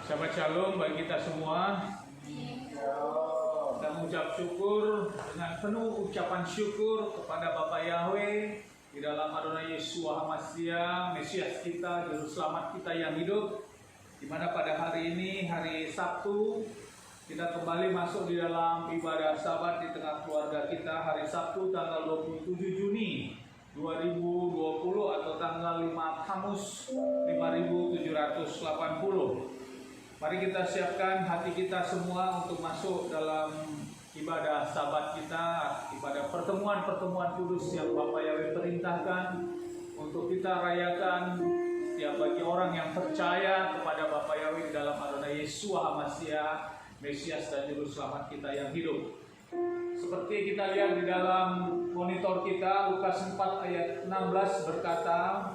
Shabbat Shalom bagi kita semua. Kita mengucap syukur dengan penuh ucapan syukur kepada Bapa Yahweh di dalam Adonai Yeshua HaMashiach, Mesias kita, Juru Selamat kita yang hidup. Di mana pada hari ini, hari Sabtu, kita kembali masuk di dalam ibadah Sabat di tengah keluarga kita. Hari Sabtu tanggal 27 Juni 2020 atau tanggal 5 Tamus 5780. Mari kita siapkan hati kita semua untuk masuk dalam ibadah Sabat kita, ibadah pertemuan-pertemuan kudus yang Bapak Yahweh perintahkan untuk kita rayakan setiap bagi orang yang percaya kepada Bapak Yahweh di dalam Adonai Yeshua HaMashiach, Mesias dan Juru Selamat kita yang hidup. Seperti kita lihat di dalam monitor kita, Lukas 4 ayat 16 berkata,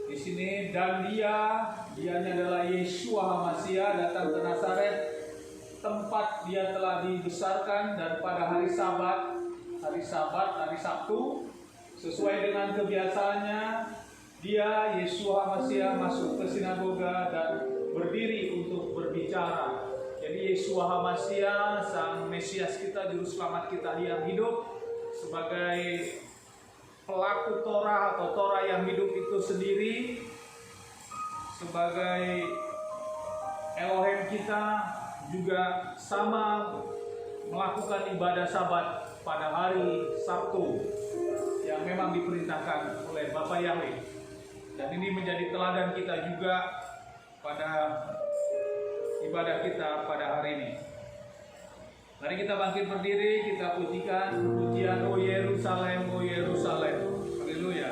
di sini, dan dianya adalah Yeshua HaMashiach datang ke Nazaret, tempat dia telah dibesarkan, dan pada hari Sabtu, sesuai dengan kebiasaannya, dia Yeshua HaMashiach masuk ke sinagoga dan berdiri untuk berbicara. Jadi Yeshua HaMashiach, Sang Mesias kita, Juru Selamat kita yang hidup, sebagai pelaku Torah atau Torah yang hidup itu sendiri, sebagai Elohim kita, juga sama melakukan ibadah Sabat pada hari Sabtu yang memang diperintahkan oleh Bapa Yahweh. Dan ini menjadi teladan kita juga pada ibadah kita pada hari ini. Mari kita bangkit berdiri, kita pujikan pujian O Yerusalem, O Yerusalem. Haleluya.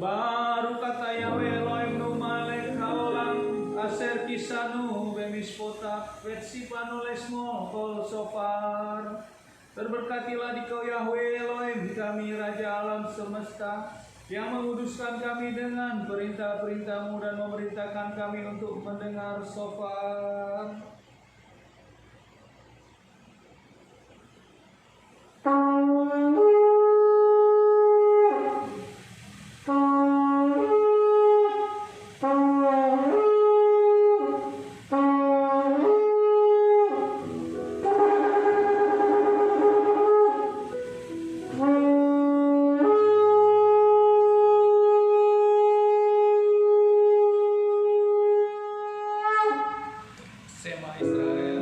Baru kata Yahweh Elohim nu malek haolam aser kisanu bemispotak vetsipanu lesmo kol sofar. Terberkatilah dikau Yahweh Elohim kami Raja alam semesta, yang menguduskan kami dengan perintah-perintah-Mu dan memerintahkan kami untuk mendengar sofar. Sema Israel.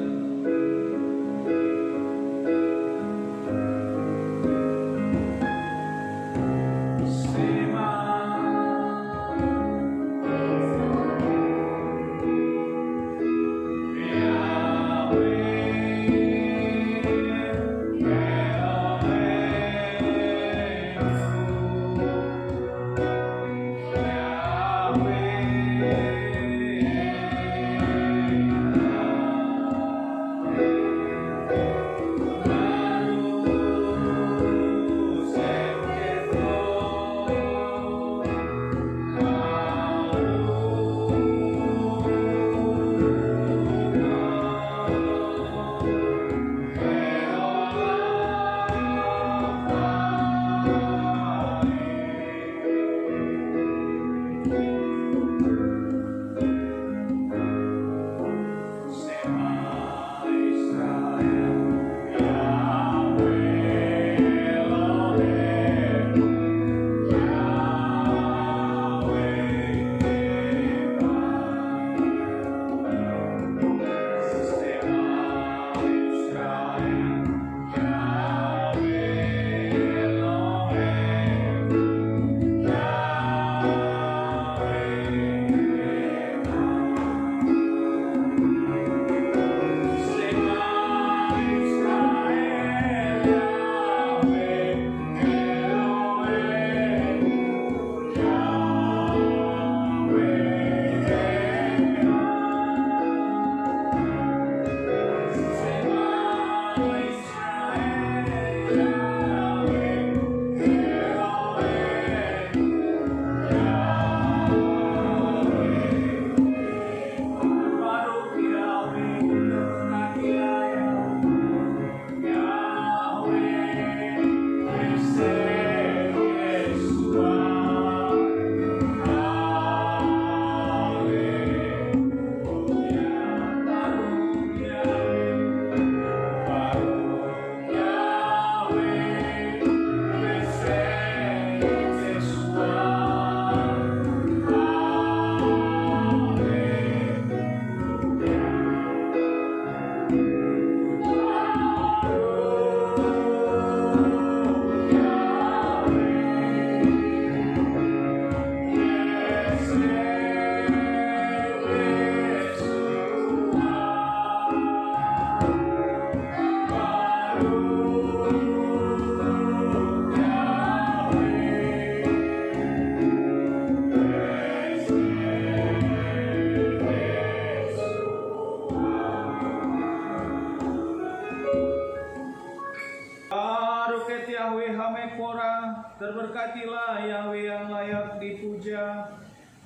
Terberkatilah Yahweh yang layak dipuja.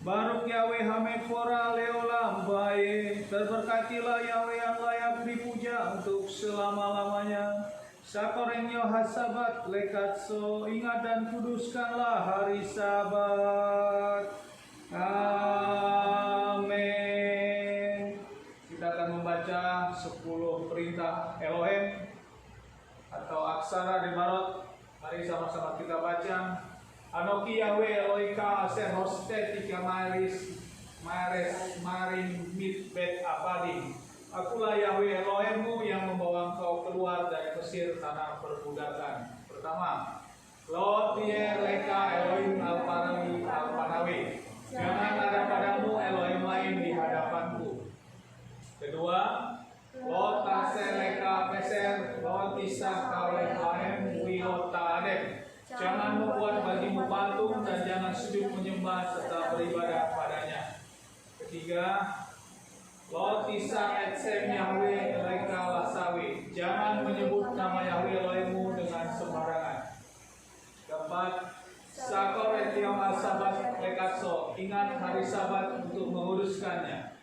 Baruk Yahweh Hamekora Leolam Bae. Terberkatilah Yahweh yang layak dipuja untuk selama-lamanya. Sakorenyo hasabat lekatso. Ingat dan kuduskanlah hari Sabat. Amin. Kita akan membaca 10 perintah Elohim atau aksara Debarot. Mari sama-sama kita baca. Anoki Yahweh Elohika asen hoste tika maris marin mit bet apadim. Akulah Yahweh Elohimmu yang membawa engkau keluar dari Mesir tanah perbudakan. Pertama, Lo tie leka Elohim alpanawi. Jangan ada padamu Elohim lain di hadapanku. Kedua, Lo tase leka peser, lo tisah kawin lahem wilo ta'adem. Jangan membuat bagimu patung dan jangan sujud menyembah serta beribadah padanya. Ketiga, Lo tisah etsem Yahweh leka lasawi. Jangan menyebut nama Yahweh Elohimmu dengan sembarangan. Keempat, Sakor etiom al-sabat lekatso. Ingat hari Sabat untuk menguruskannya.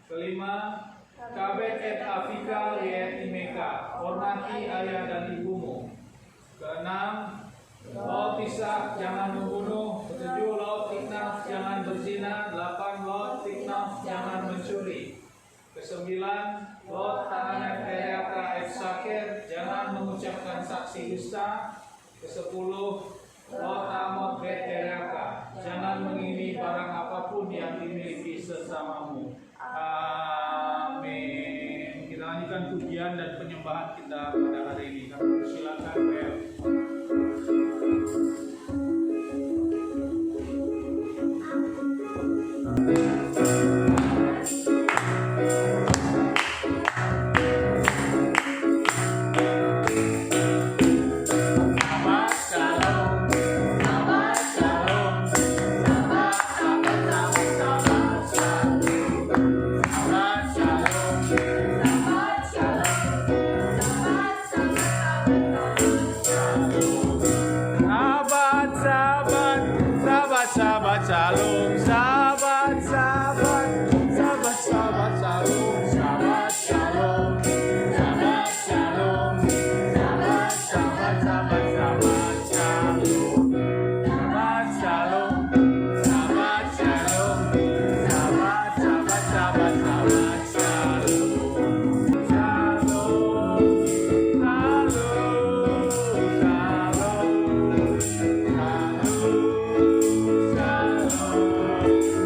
Kelima, Kabet et afika liet imeka. Hormati ayah dan ibumu. Keenam, Lo tisah jangan membunuh. Ketujuh, Lo tiknaf jangan berzina. 8, Lo tiknaf jangan mencuri. Kesembilan, Lo ta'anet ereaka et sakir. Jangan mengucapkan saksi dusta. Kesepuluh, Lo ta'amot bet ereaka. Jangan mengingini barang apapun yang dimiliki sesamamu. Amin. Kita lanjutkan pujian dan penyembahan kita pada hari ini. Kami persilakan Bel. Sabat shalom, sabat sabat, sabat sabat shalom, sabat shalom, sabat shalom, sabat sabat sabat sabat shalom, sabat shalom, sabat shalom, sabat sabat sabat sabat shalom, shalom, shalom, shalom.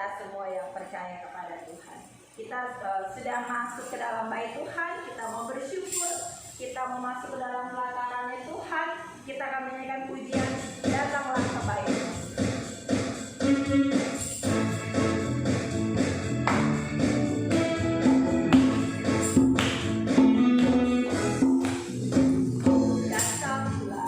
kita semua yang percaya kepada Tuhan. Kita sudah masuk ke dalam bait Tuhan, kita mau bersyukur, kita mau masuk ke dalam pelataran Tuhan, kita akan menyanyikan pujian, datanglah ke bait-Mu. Datanglah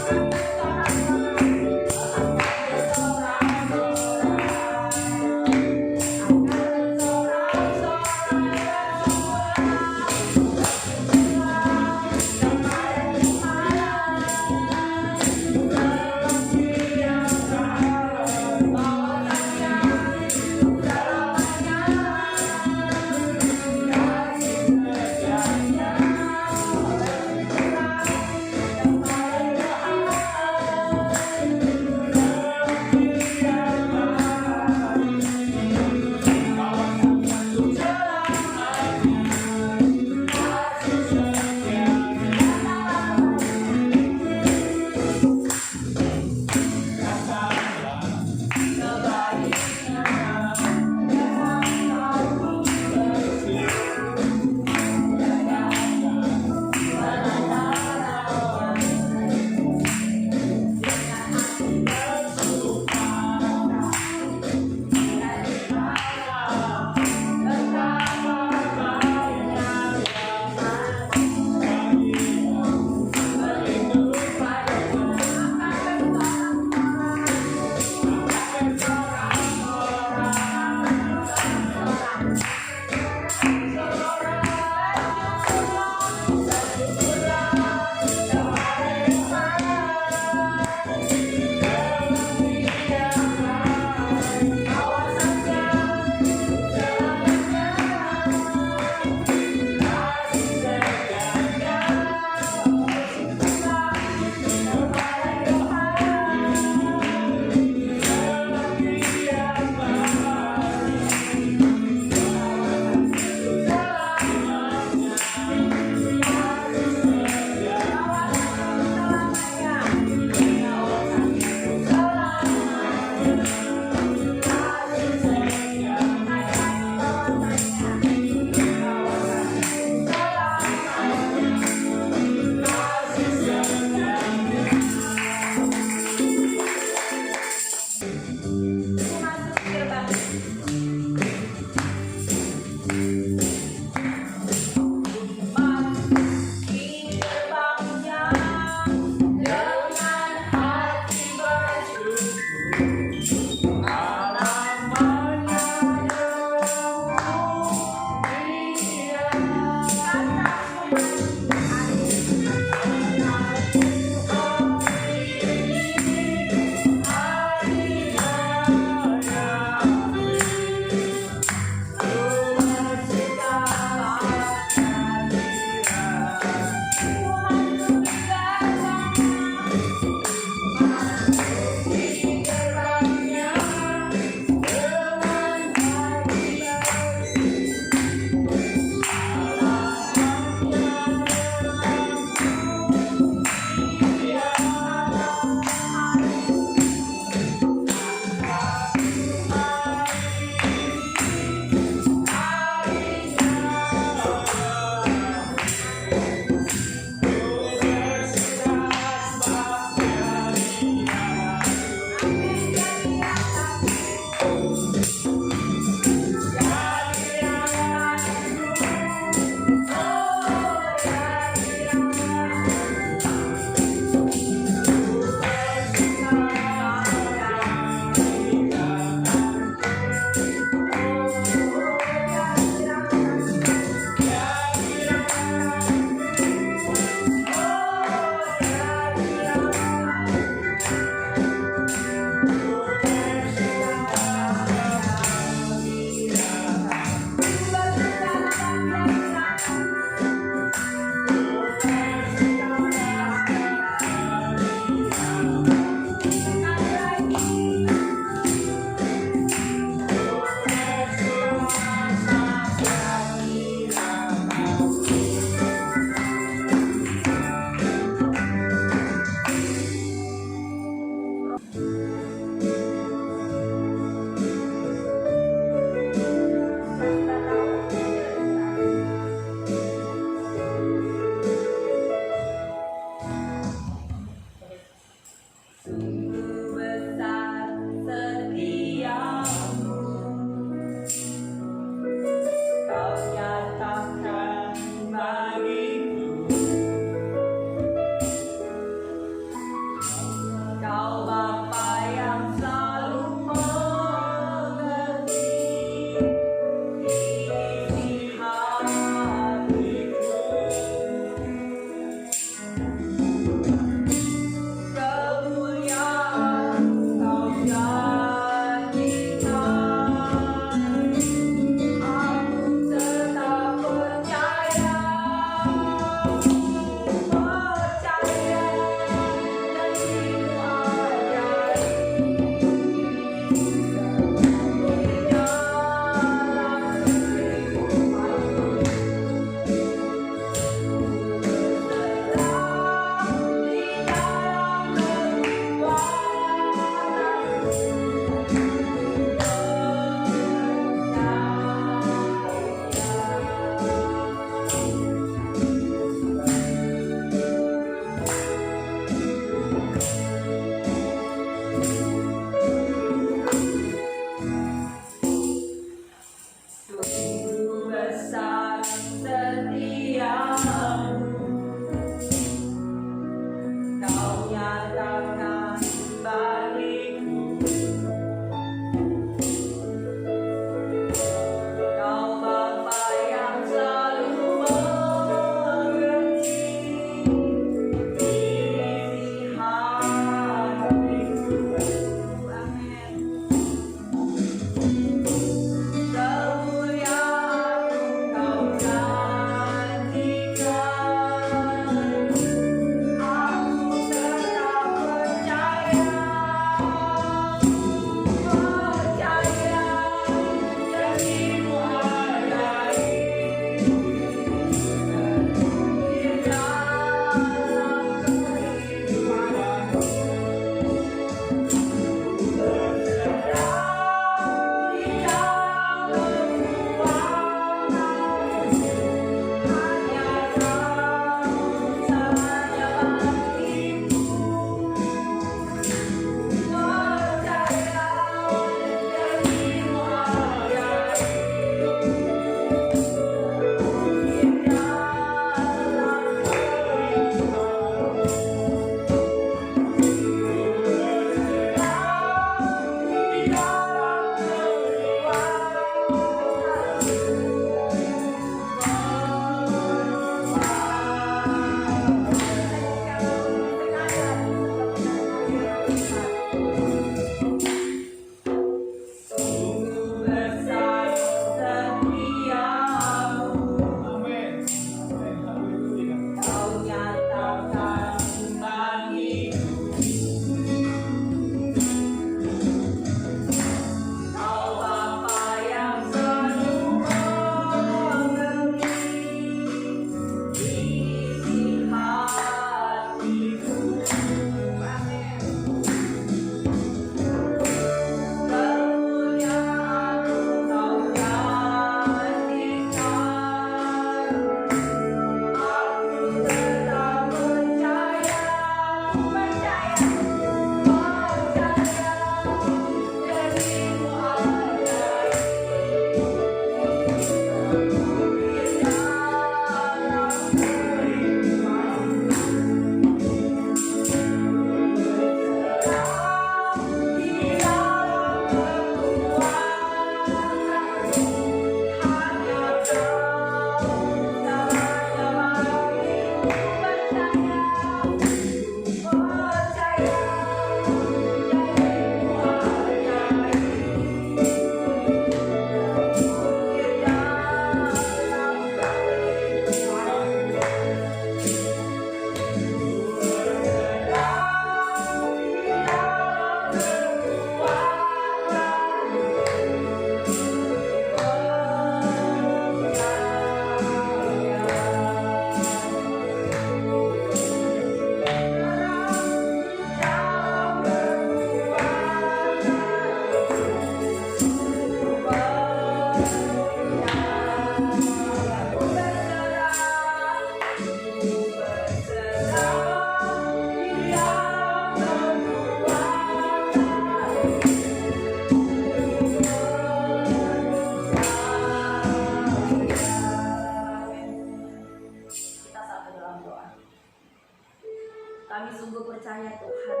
sungguh percaya Tuhan,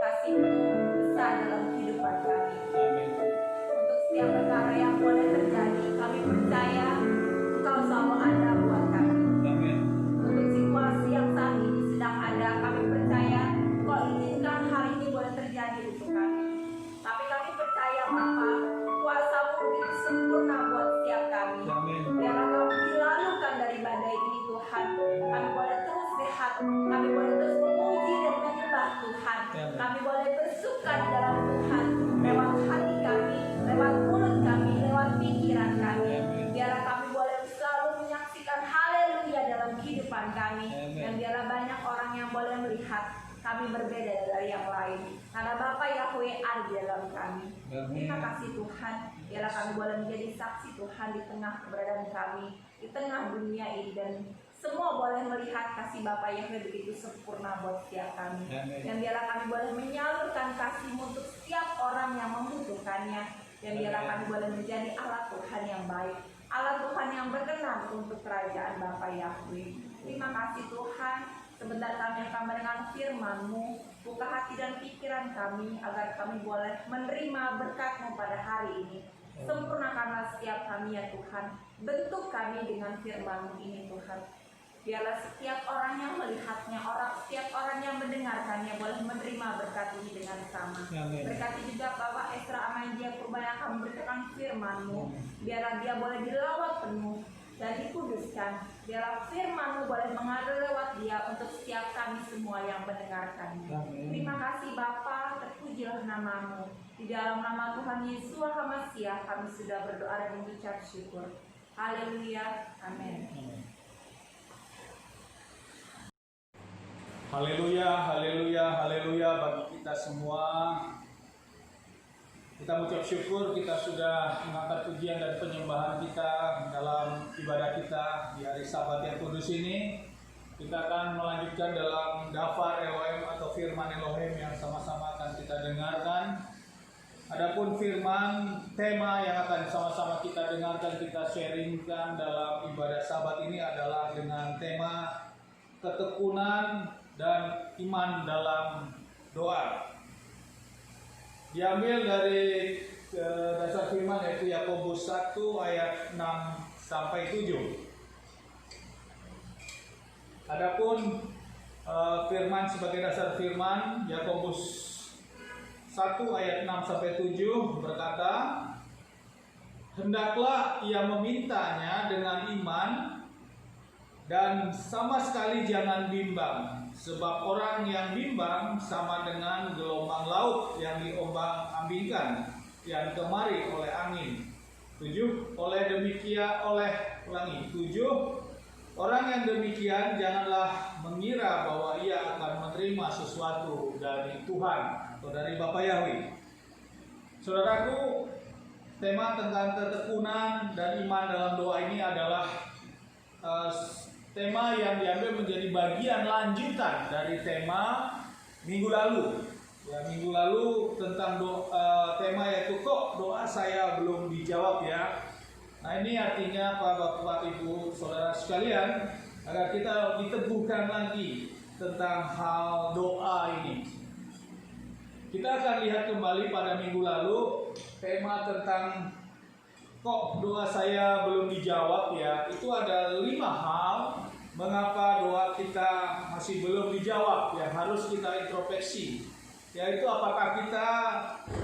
kasih-Mu besar dalam kehidupan kami. Amin. Untuk setiap perkara yang boleh terjadi, kami percaya Engkau selalu ada buat kami. Amin. Untuk situasi yang saat ini sedang ada, kami percaya Kau izinkan hal ini boleh terjadi untuk kami. Tapi kami percaya Bapa, kuasa-Mu begitu sempurna buat setiap kami. Amin. Biarlah kami dilalukan dari badai ini Tuhan. Kami boleh terus sehat, kami boleh terus memuji dan menyembah Tuhan. Amin. Kami boleh bersuka di dalam Tuhan, lewat hati kami, lewat mulut kami, lewat pikiran kami. Amin. Biarlah kami boleh selalu menyaksikan haleluya dalam kehidupan kami. Amin. Dan biarlah banyak orang yang boleh melihat kami berbeda dari yang lain. Karena Bapa Yahweh ada di dalam kami. Amin. Terima kasih Tuhan. Biarlah kami boleh menjadi saksi Tuhan di tengah keberadaan kami, di tengah dunia ini, dan semua boleh melihat kasih Bapa Yahweh begitu sempurna buat setiap kami. Amin. Dan biarlah kami boleh menyalurkan kasih-Mu untuk setiap orang yang membutuhkannya. Dan biarlah kami boleh menjadi alat Tuhan yang baik, alat Tuhan yang berkenan untuk kerajaan Bapa Yahweh. Terima kasih Tuhan. Sebentar kami akan mendengar firman-Mu. Buka hati dan pikiran kami agar kami boleh menerima berkat-Mu pada hari ini. Sempurnakanlah setiap kami ya Tuhan. Bentuk kami dengan firman-Mu ini Tuhan. Biarlah setiap orang yang melihatnya, setiap orang yang mendengarkannya boleh menerima berkat ini dengan sama. Amin. Berkati juga Bapak Esra Amandia Purba yang akan memberitakan firman-Mu. Biarlah dia boleh dilawat penuh dan dikuduskan. Biarlah firman-Mu boleh mengalir lewat dia untuk setiap kami semua yang mendengarkannya. Amin. Terima kasih Bapa, terpujilah nama-Mu. Di dalam nama Tuhan Yesus HaMasiah kami sudah berdoa dan mengucap syukur. Haleluya. Amin. Haleluya, haleluya, haleluya bagi kita semua. Kita mengucap syukur kita sudah mengangkat pujian dan penyembahan kita dalam ibadah kita di hari Sabat yang kudus ini. Kita akan melanjutkan dalam Dafar Elohim atau firman Elohim yang sama-sama akan kita dengarkan. Adapun firman tema yang akan sama-sama kita dengarkan, kita sharingkan dalam ibadah Sabat ini adalah dengan tema ketekunan dan iman dalam doa. Diambil dari dasar firman yaitu Yakobus 1 ayat 6 sampai 7. Adapun firman sebagai dasar firman Yakobus 1 ayat 6 sampai 7 berkata, hendaklah ia memintanya dengan iman dan sama sekali jangan bimbang, sebab orang yang bimbang sama dengan gelombang laut yang diombang-ambingkan yang kemari oleh angin. 7. Orang yang demikian janganlah mengira bahwa ia akan menerima sesuatu dari Tuhan atau dari Bapa Yahweh. Saudaraku, tema tentang ketekunan dan iman dalam doa ini adalah tema yang diambil menjadi bagian lanjutan dari tema minggu lalu. Ya, minggu lalu tentang tema yaitu kok doa saya belum dijawab ya. Nah, ini artinya Bapak Ibu Saudara sekalian, agar kita diteguhkan lagi tentang hal doa ini. Kita akan lihat kembali pada minggu lalu tema tentang kok doa saya belum dijawab ya. Itu ada 5 hal mengapa doa kita masih belum dijawab yang harus kita introspeksi. Yaitu apakah kita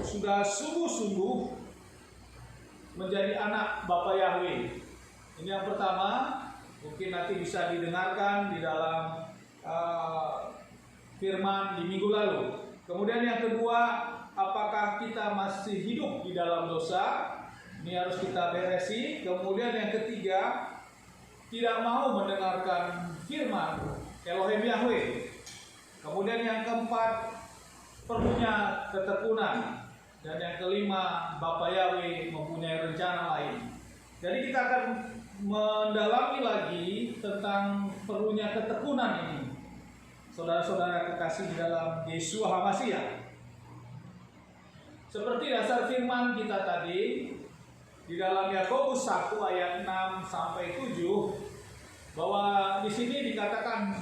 sudah sungguh-sungguh menjadi anak Bapa Yahweh. Ini yang pertama, mungkin nanti bisa didengarkan di dalam firman di minggu lalu. Kemudian yang kedua, apakah kita masih hidup di dalam dosa? Ini harus kita beresi. Kemudian yang ketiga, tidak mau mendengarkan firman Elohim Yahweh. Kemudian yang keempat, perlunya ketekunan. Dan yang kelima, Bapa Yahweh mempunyai rencana lain. Jadi kita akan mendalami lagi tentang perlunya ketekunan ini. Saudara-saudara kekasih di dalam Yesus HaMasiah. Seperti dasar firman kita tadi di dalam Yakobus 1 ayat 6 sampai 7, bahwa di sini dikatakan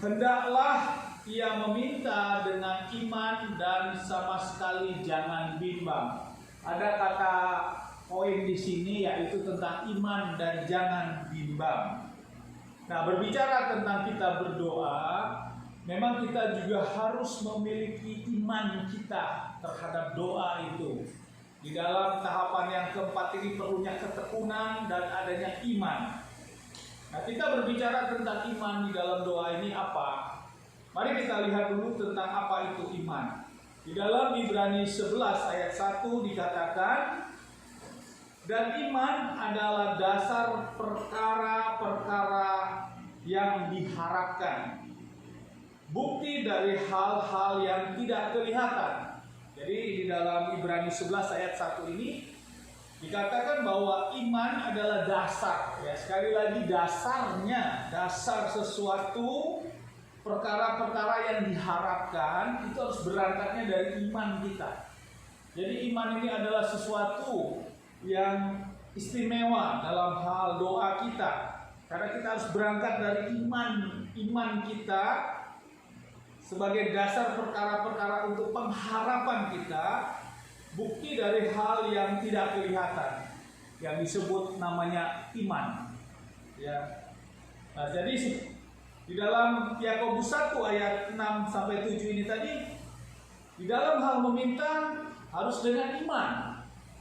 hendaklah ia meminta dengan iman dan sama sekali jangan bimbang. Ada kata poin di sini yaitu tentang iman dan jangan bimbang. Nah, berbicara tentang kita berdoa, memang kita juga harus memiliki iman kita terhadap doa itu. Di dalam tahapan yang keempat ini perlunya ketekunan dan adanya iman. Nah, kita berbicara tentang iman di dalam doa ini apa? Mari kita lihat dulu tentang apa itu iman. Di dalam Ibrani 11 ayat 1 dikatakan, dan iman adalah dasar perkara-perkara yang diharapkan, bukti dari hal-hal yang tidak kelihatan. Jadi di dalam Ibrani 11 ayat 1 ini dikatakan bahwa iman adalah dasar. Ya, sekali lagi dasarnya, dasar sesuatu, perkara-perkara yang diharapkan itu harus berangkatnya dari iman kita. Jadi iman ini adalah sesuatu yang istimewa dalam hal doa kita. Karena kita harus berangkat dari iman kita sebagai dasar perkara-perkara untuk pengharapan kita, bukti dari hal yang tidak kelihatan, yang disebut namanya iman. Ya. Nah, jadi di dalam Yakobus 1 ayat 6 sampai 7 ini tadi, di dalam hal meminta harus dengan iman.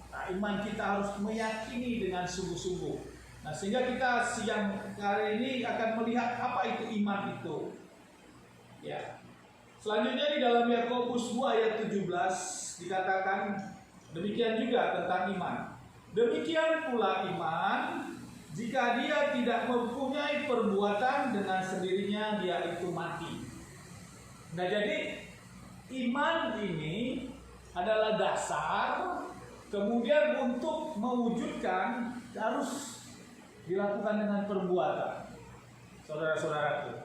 Nah, iman kita harus meyakini dengan sungguh-sungguh. Nah, sehingga kita siang hari ini akan melihat apa itu iman itu. Ya. Selanjutnya di dalam Yakobus 2 ayat 17 dikatakan demikian juga tentang iman. Demikian pula iman, jika dia tidak mempunyai perbuatan, dengan sendirinya dia itu mati. Nah, jadi iman ini adalah dasar, kemudian untuk mewujudkan harus dilakukan dengan perbuatan. Saudara-saudaraku,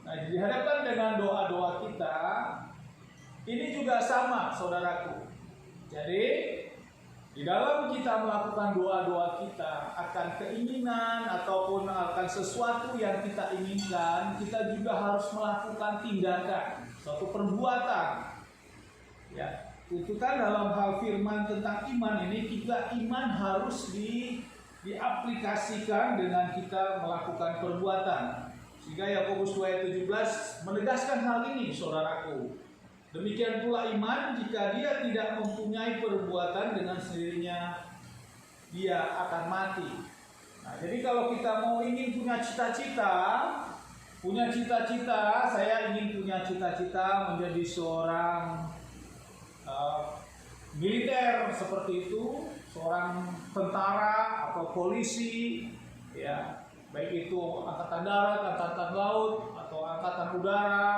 nah, dihadapkan dengan doa-doa kita, ini juga sama, saudaraku. Jadi, di dalam kita melakukan doa-doa kita akan keinginan ataupun akan sesuatu yang kita inginkan, kita juga harus melakukan tindakan, suatu perbuatan. Ya, tuntutan dalam hal firman tentang iman ini, kita iman harus diaplikasikan dengan kita melakukan perbuatan. Sehingga Yakobus 2 ayat 17 menegaskan hal ini, saudaraku. Demikian pula iman, jika dia tidak mempunyai perbuatan, dengan sendirinya dia akan mati. Nah, jadi kalau kita ingin punya cita-cita, saya ingin punya cita-cita menjadi seorang militer seperti itu, seorang tentara atau polisi, ya, baik itu angkatan darat, angkatan laut, atau angkatan udara.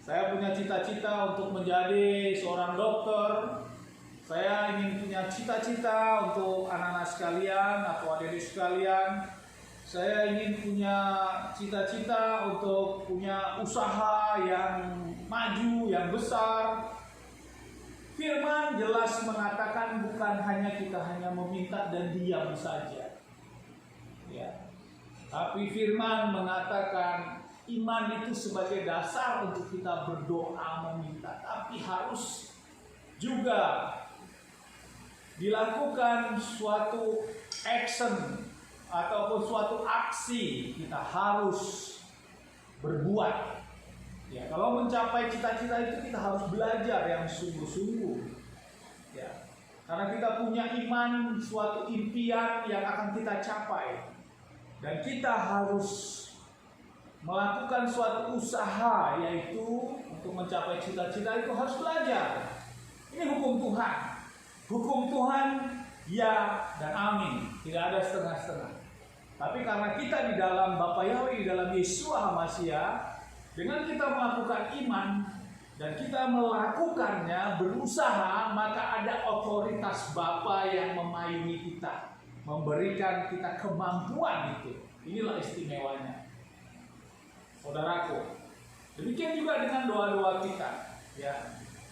Saya punya cita-cita untuk menjadi seorang dokter. Saya ingin punya cita-cita untuk anak-anak sekalian atau adik-adik sekalian. Saya ingin punya cita-cita untuk punya usaha yang maju, yang besar. Firman jelas mengatakan bukan hanya kita hanya meminta dan diam saja. Ya. Tapi firman mengatakan iman itu sebagai dasar untuk kita berdoa meminta, tapi harus juga dilakukan suatu action ataupun suatu aksi. Kita harus berbuat. Ya, kalau mencapai cita-cita itu kita harus belajar yang sungguh-sungguh. Ya, karena kita punya iman, suatu impian yang akan kita capai. Dan kita harus melakukan suatu usaha, yaitu untuk mencapai cita-cita itu harus belajar. Ini hukum Tuhan. Hukum Tuhan ya dan amin. Tidak ada setengah-setengah. Tapi karena kita di dalam Bapa Yahweh, di dalam Yeshua HaMashiach, dengan kita melakukan iman dan kita melakukannya, berusaha, maka ada otoritas Bapa yang memayungi kita, memberikan kita kemampuan itu. Inilah istimewanya, saudaraku. Demikian juga dengan doa-doa kita, ya.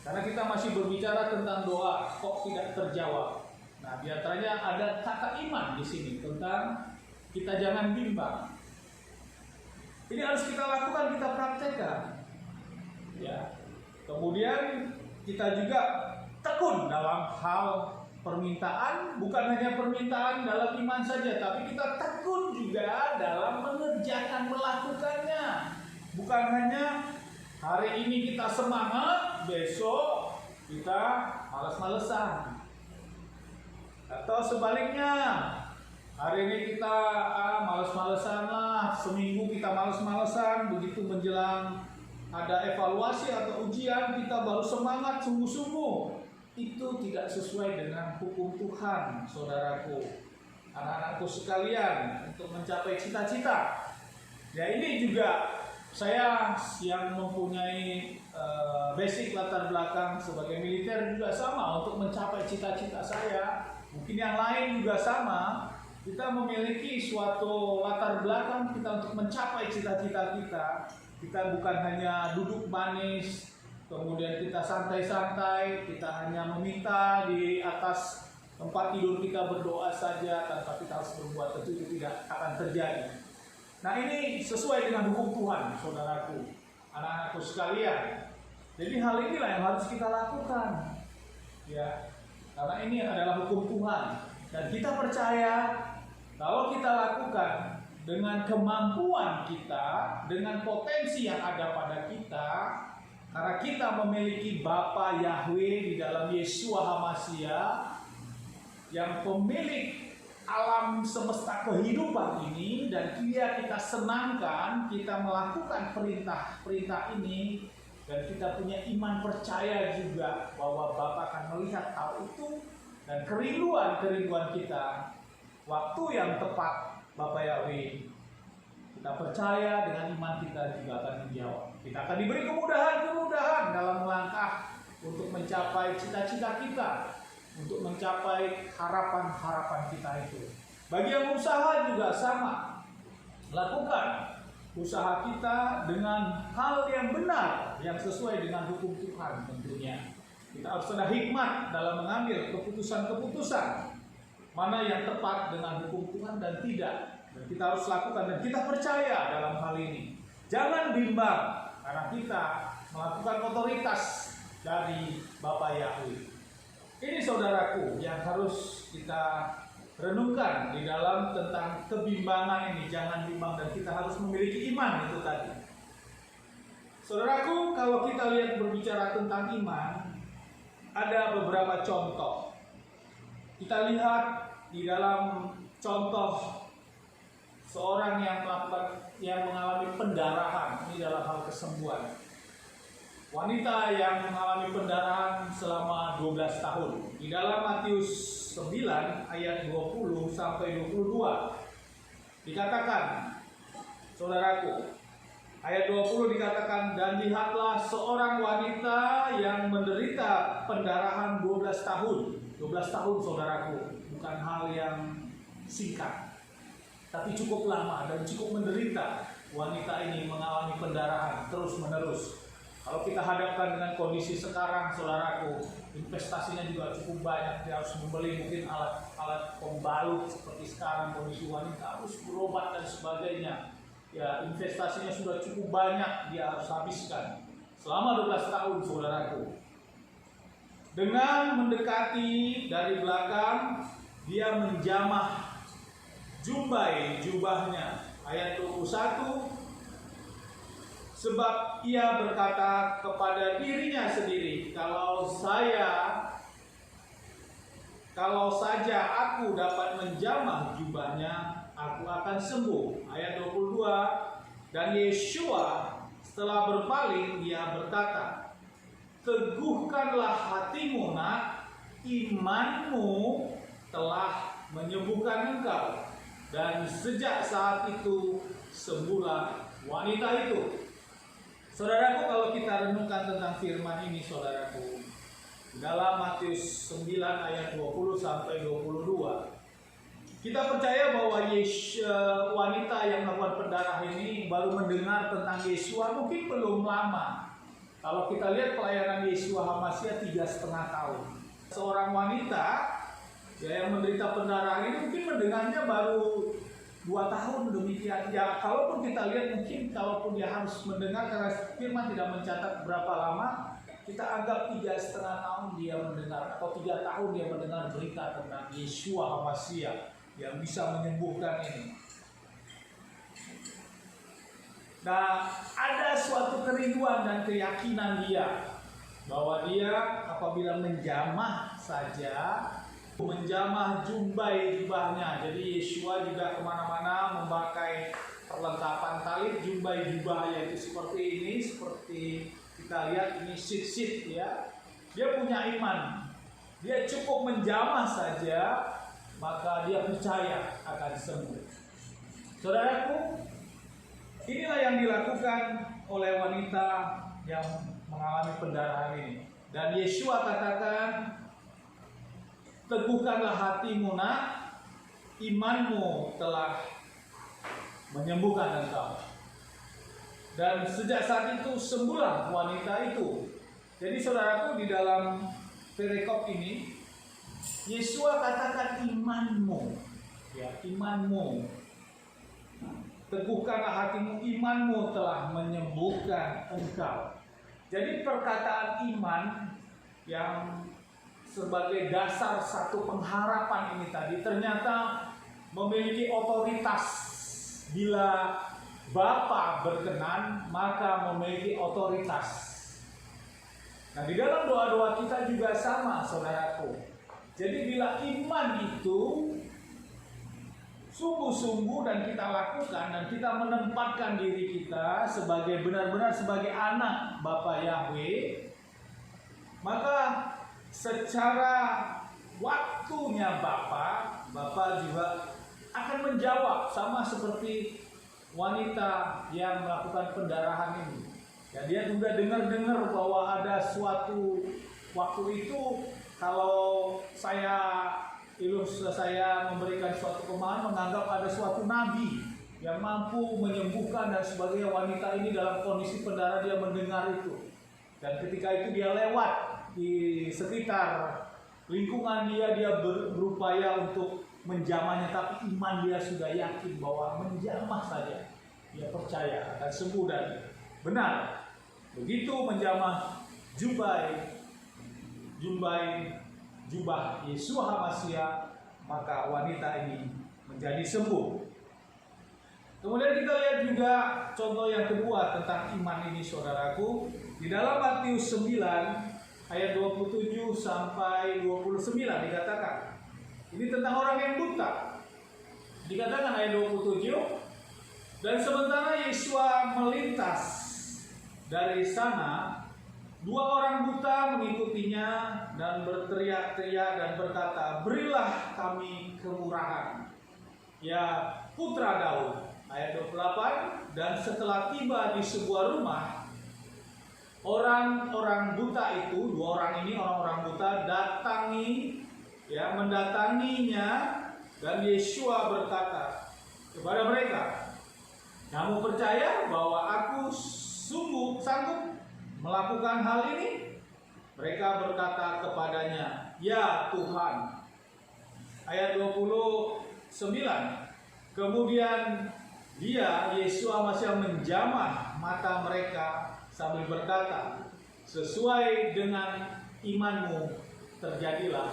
Karena kita masih berbicara tentang doa kok tidak terjawab. Nah, biasanya ada kata iman di sini tentang kita jangan bimbang. Ini harus kita lakukan, kita praktekkan. Ya. Kemudian kita juga tekun dalam hal permintaan, bukan hanya permintaan dalam iman saja, tapi kita tekun juga dalam mengerjakan, melakukannya. Bukan hanya hari ini kita semangat, besok kita malas-malesan. Atau sebaliknya, hari ini kita malas-malesan lah, seminggu kita malas-malesan, begitu menjelang ada evaluasi atau ujian kita baru semangat sungguh-sungguh. Itu tidak sesuai dengan hukum Tuhan, saudaraku, anak-anakku sekalian, untuk mencapai cita-cita. Ya, ini juga saya yang mempunyai basic latar belakang sebagai militer juga sama untuk mencapai cita-cita saya. Mungkin yang lain juga sama. Kita memiliki suatu latar belakang kita untuk mencapai cita-cita kita. Kita bukan hanya duduk manis, kemudian kita santai-santai, kita hanya meminta di atas tempat tidur kita berdoa saja tanpa kita harus berbuat. Tentu itu tidak akan terjadi. Nah, ini sesuai dengan hukum Tuhan, saudaraku, anak-anakku sekalian. Jadi hal inilah yang harus kita lakukan, ya, karena ini adalah hukum Tuhan. Dan kita percaya kalau kita lakukan dengan kemampuan kita, dengan potensi yang ada pada kita, karena kita memiliki Bapa Yahweh di dalam Yeshua HaMashiach yang pemilik alam semesta kehidupan ini, dan Dia kita senangkan, kita melakukan perintah-perintah ini, dan kita punya iman percaya juga bahwa Bapa akan melihat hal itu, dan kerinduan kita waktu yang tepat Bapa Yahweh, kita percaya dengan iman kita juga akan menjawab. Kita akan diberi kemudahan dalam melangkah untuk mencapai cita-cita kita, untuk mencapai harapan-harapan kita itu. Bagi yang usaha juga sama. Lakukan usaha kita dengan hal yang benar, yang sesuai dengan hukum Tuhan tentunya. Kita harus ada hikmat dalam mengambil keputusan-keputusan mana yang tepat dengan hukum Tuhan dan tidak. Dan kita harus lakukan, dan kita percaya dalam hal ini. Jangan bimbang karena kita melakukan otoritas dari Bapa Yahweh. Ini saudaraku yang harus kita renungkan di dalam tentang kebimbangan ini. Jangan bimbang, dan kita harus memiliki iman itu tadi. Saudaraku, kalau kita lihat berbicara tentang iman, ada beberapa contoh. Kita lihat di dalam contoh seorang yang mengalami pendarahan, ini dalam hal kesembuhan. Wanita yang mengalami pendarahan selama 12 tahun. Di dalam Matius 9 ayat 20 sampai 22 dikatakan, saudaraku, ayat 20 dikatakan, dan lihatlah seorang wanita yang menderita pendarahan 12 tahun. 12 tahun, saudaraku, bukan hal yang singkat, tapi cukup lama dan cukup menderita. Wanita ini mengalami pendarahan terus-menerus. Kalau kita hadapkan dengan kondisi sekarang, saudaraku, investasinya juga cukup banyak. Dia harus membeli mungkin alat pembalut seperti sekarang, kondisi wanita harus berobat dan sebagainya. Ya, investasinya sudah cukup banyak dia harus habiskan selama 12 tahun, saudaraku. Dengan mendekati dari belakang, dia menjamah jubahnya. Ayat 21, sebab ia berkata kepada dirinya sendiri, kalau saja aku dapat menjamah jubahnya, aku akan sembuh. Ayat 22, dan Yeshua setelah berpaling, dia berkata, teguhkanlah hatimu, nak, imanmu telah menyembuhkan engkau. Dan sejak saat itu sembuhlah wanita itu. Saudaraku, kalau kita renungkan tentang firman ini, saudaraku, dalam Matius 9 ayat 20 sampai 22, kita percaya bahwa wanita yang melakukan pendarahan ini baru mendengar tentang Yeshua mungkin belum lama. Kalau kita lihat pelayanan Yeshua HaMashiach 3,5 tahun. Seorang wanita yang menderita pendarahan ini mungkin mendengarnya baru 2 tahun demikian. Ya, kalaupun kita lihat mungkin kalaupun dia harus mendengar, karena firman tidak mencatat berapa lama, kita anggap 3,5 tahun dia mendengar atau 3 tahun dia mendengar berita tentang Yeshua HaMashiach yang bisa menyembuhkan ini. Nah, ada suatu kerinduan dan keyakinan dia bahwa dia apabila menjamah saja, menjamah jumbai jubahnya. Jadi Yeshua juga kemana-mana memakai perlengkapan tali jumbai jubah, yaitu seperti ini, seperti kita lihat ini sit ya. Dia punya iman, dia cukup menjamah saja maka dia percaya akan sembuh. Saudaraku, inilah yang dilakukan oleh wanita yang mengalami pendarahan ini. Dan Yeshua katakan, teguhkanlah hatimu nak, imanmu telah menyembuhkan engkau. Dan sejak saat itu sembuhlah wanita itu. Jadi saudaraku, di dalam perikop ini Yeshua katakan imanmu, ya, imanmu. Teguhkanlah hatimu, imanmu telah menyembuhkan engkau. Jadi perkataan iman yang sebagai dasar satu pengharapan ini tadi ternyata memiliki otoritas. Bila Bapa berkenan, maka memiliki otoritas. Nah, di dalam doa-doa kita juga sama, saudaraku. Jadi bila iman itu sungguh-sungguh dan kita lakukan dan kita menempatkan diri kita sebagai benar-benar sebagai anak Bapa Yahweh, maka secara waktunya Bapa juga akan menjawab, sama seperti wanita yang melakukan pendarahan ini. Ya, dia juga dengar bahwa ada suatu waktu itu, kalau saya memberikan suatu pemahaman, menganggap ada suatu nabi yang mampu menyembuhkan dan sebagainya. Wanita ini dalam kondisi pendarahan, dia mendengar itu, dan ketika itu dia lewat di sekitar lingkungan dia berupaya untuk menjamahnya, tapi iman dia sudah yakin bahwa menjamah saja dia percaya akan sembuh. Dan benar, begitu menjamah jubah Yeshua HaMashiach, maka wanita ini menjadi sembuh. Kemudian kita lihat juga contoh yang kedua tentang iman ini, saudaraku, di dalam Matius 9 ayat 27 sampai 29 dikatakan. Ini tentang orang yang buta. Dikatakan ayat 27, dan sementara Yeshua melintas dari sana, 2 orang buta mengikutinya dan berteriak-teriak dan berkata, berilah kami kemurahan, ya putra Daud. Ayat 28, dan setelah tiba di sebuah rumah, orang-orang buta itu, 2 orang ini orang-orang buta mendatanginya, dan Yeshua berkata kepada mereka, kamu percaya bahwa aku sungguh sanggup melakukan hal ini? Mereka berkata kepadanya, ya Tuhan. Ayat 29, kemudian Yeshua masih menjamah mata mereka sambil berkata, sesuai dengan imanmu terjadilah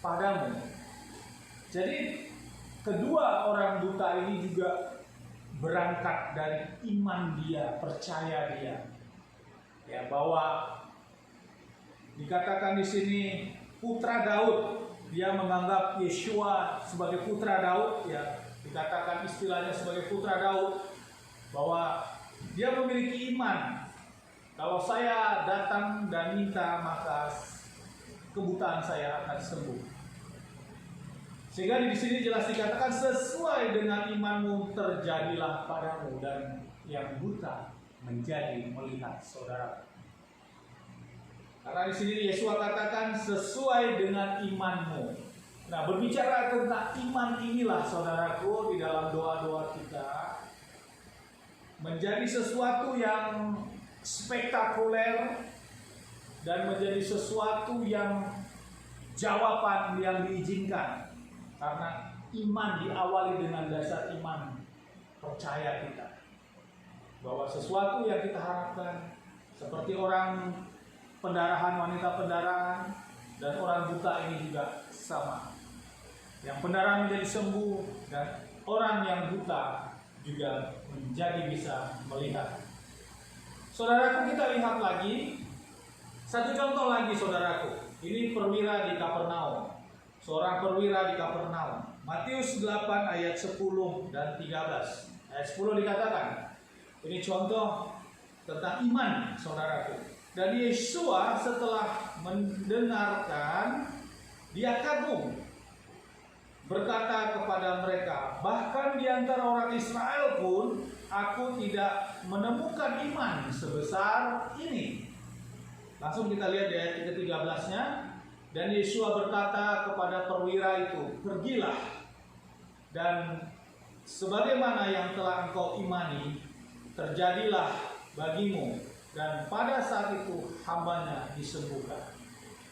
padamu. Jadi kedua orang buta ini juga berangkat dari iman dia, percaya dia, ya, bahwa dikatakan di sini putra Daud. Dia menganggap Yeshua sebagai putra Daud, ya, dikatakan istilahnya sebagai putra Daud, bahwa dia memiliki iman. Kalau saya datang dan minta, maka kebutaan saya akan sembuh. Sehingga di sini jelas dikatakan sesuai dengan imanmu terjadilah padamu, dan yang buta menjadi melihat, saudara. Karena di sini Yeshua katakan sesuai dengan imanmu. Nah, berbicara tentang iman inilah, saudaraku, di dalam doa-doa kita menjadi sesuatu yang spektakuler dan menjadi sesuatu yang jawaban yang diizinkan. Karena iman diawali dengan dasar iman percaya kita bahwa sesuatu yang kita harapkan, seperti orang pendarahan, wanita pendarahan, dan orang buta ini juga sama. Yang pendarahan menjadi sembuh, dan orang yang buta juga menjadi bisa melihat. Saudaraku, kita lihat lagi satu contoh lagi, saudaraku. Ini perwira di Kapernaum. Seorang perwira di Kapernaum. Matius 8 ayat 10 dan 13. Ayat 10 dikatakan, ini contoh tentang iman, saudaraku. Dan Yesua setelah mendengarkan, dia kagum, berkata kepada mereka, bahkan di antara orang Israel pun aku tidak menemukan iman sebesar ini. Langsung kita lihat di ayat ke-13-nya. Dan Yesua berkata kepada perwira itu, pergilah, dan sebagaimana yang telah engkau imani, terjadilah bagimu. Dan pada saat itu hambanya disembuhkan.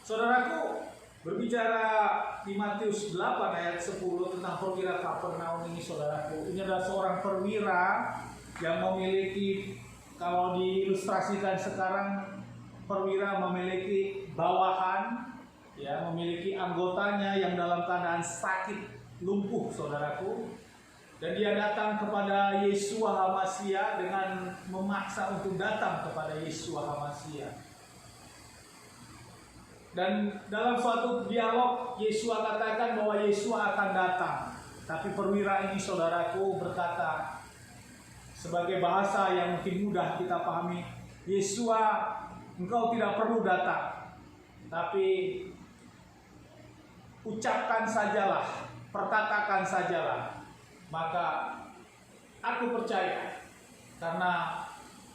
Saudaraku, berbicara di Matius 8 ayat 10 tentang perwira Kapernaum ini, saudaraku, ini adalah seorang perwira yang memiliki, kalau diilustrasikan sekarang, perwira memiliki bawahan, ya, memiliki anggotanya yang dalam keadaan sakit, lumpuh, saudaraku. Dan dia datang kepada Yesua HaMasiah dengan memaksa untuk datang kepada Yesua HaMasiah. Dan dalam suatu dialog, Yesua katakan bahwa Yesua akan datang. Tapi perwira ini, saudaraku, berkata, sebagai bahasa yang mungkin mudah kita pahami, Yesua, engkau tidak perlu datang, tapi ucapkan sajalah, perkatakan sajalah, maka aku percaya, karena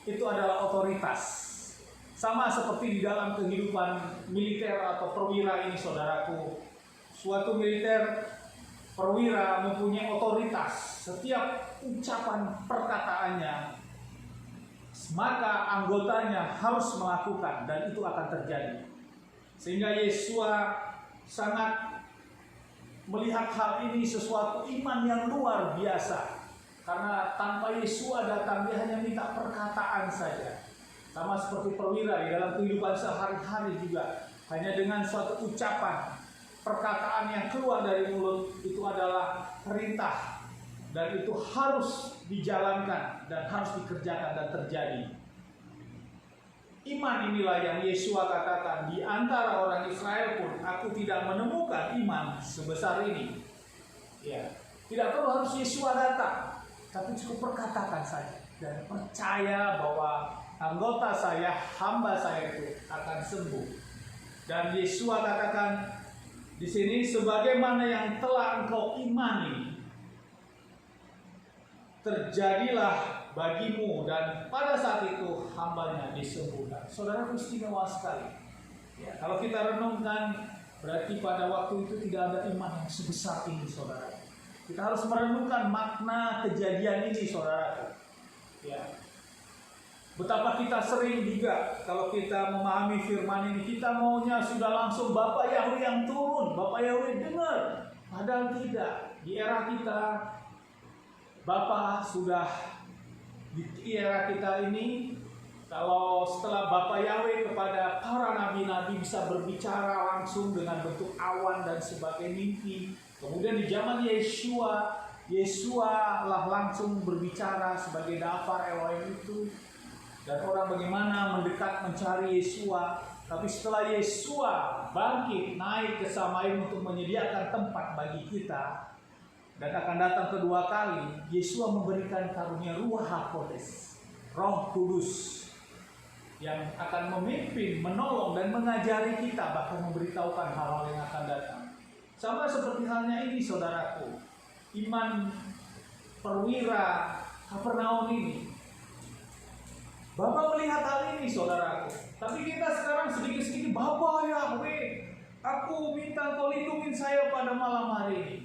itu adalah otoritas. Sama seperti di dalam kehidupan militer atau perwira ini, saudaraku. Suatu militer, perwira mempunyai otoritas. Setiap ucapan perkataannya, maka anggotanya harus melakukan, dan itu akan terjadi. Sehingga Yesua sangat melihat hal ini sesuatu iman yang luar biasa. Karena tanpa Yesua datang, dia hanya minta perkataan saja. Sama seperti perwira di dalam kehidupan sehari-hari juga. Hanya dengan suatu ucapan, perkataan yang keluar dari mulut, itu adalah perintah. Dan itu harus dijalankan dan harus dikerjakan dan terjadi. Iman inilah yang Yesua katakan, di antara orang Israel pun aku tidak menemukan iman sebesar ini. Ya, tidak perlu harus Yesua datang, tapi cukup perkatakan saja dan percaya bahwa anggota saya, hamba saya itu akan sembuh. Dan Yesua katakan di sini, sebagaimana yang telah engkau imani, terjadilah bagimu, dan pada saat itu hambanya disembuhkan. Saudara, istimewa sekali. Ya, kalau kita renungkan, berarti pada waktu itu tidak ada iman yang sebesar ini, saudara. Kita harus merenungkan makna kejadian ini, saudara. Ya. Betapa kita sering juga kalau kita memahami firman ini, kita maunya sudah langsung Bapak Yahweh yang turun, Bapak Yahweh dengar. Padahal tidak. Di era kita, Bapak sudah di era kita ini, kalau setelah Bapak Yahweh kepada para nabi-nabi bisa berbicara langsung dengan bentuk awan dan sebagai mimpi. Kemudian di zaman Yesua, Yesua lah langsung berbicara sebagai dafar Elohim itu. Dan orang bagaimana mendekat mencari Yesua. Tapi setelah Yesua bangkit naik ke Samaim untuk menyediakan tempat bagi kita, dan akan datang kedua kali, Yesua memberikan karunia Ruach HaKodes, Roh Kudus, yang akan memimpin, menolong, dan mengajari kita, bahkan memberitahukan hal-hal yang akan datang. Sama seperti halnya ini, saudaraku, iman perwira Kapernaum ini. Bapak melihat hal ini, saudaraku. Tapi kita sekarang sedikit-sedikit, Bapak Yahweh, aku minta Kau lindungin saya pada malam hari ini.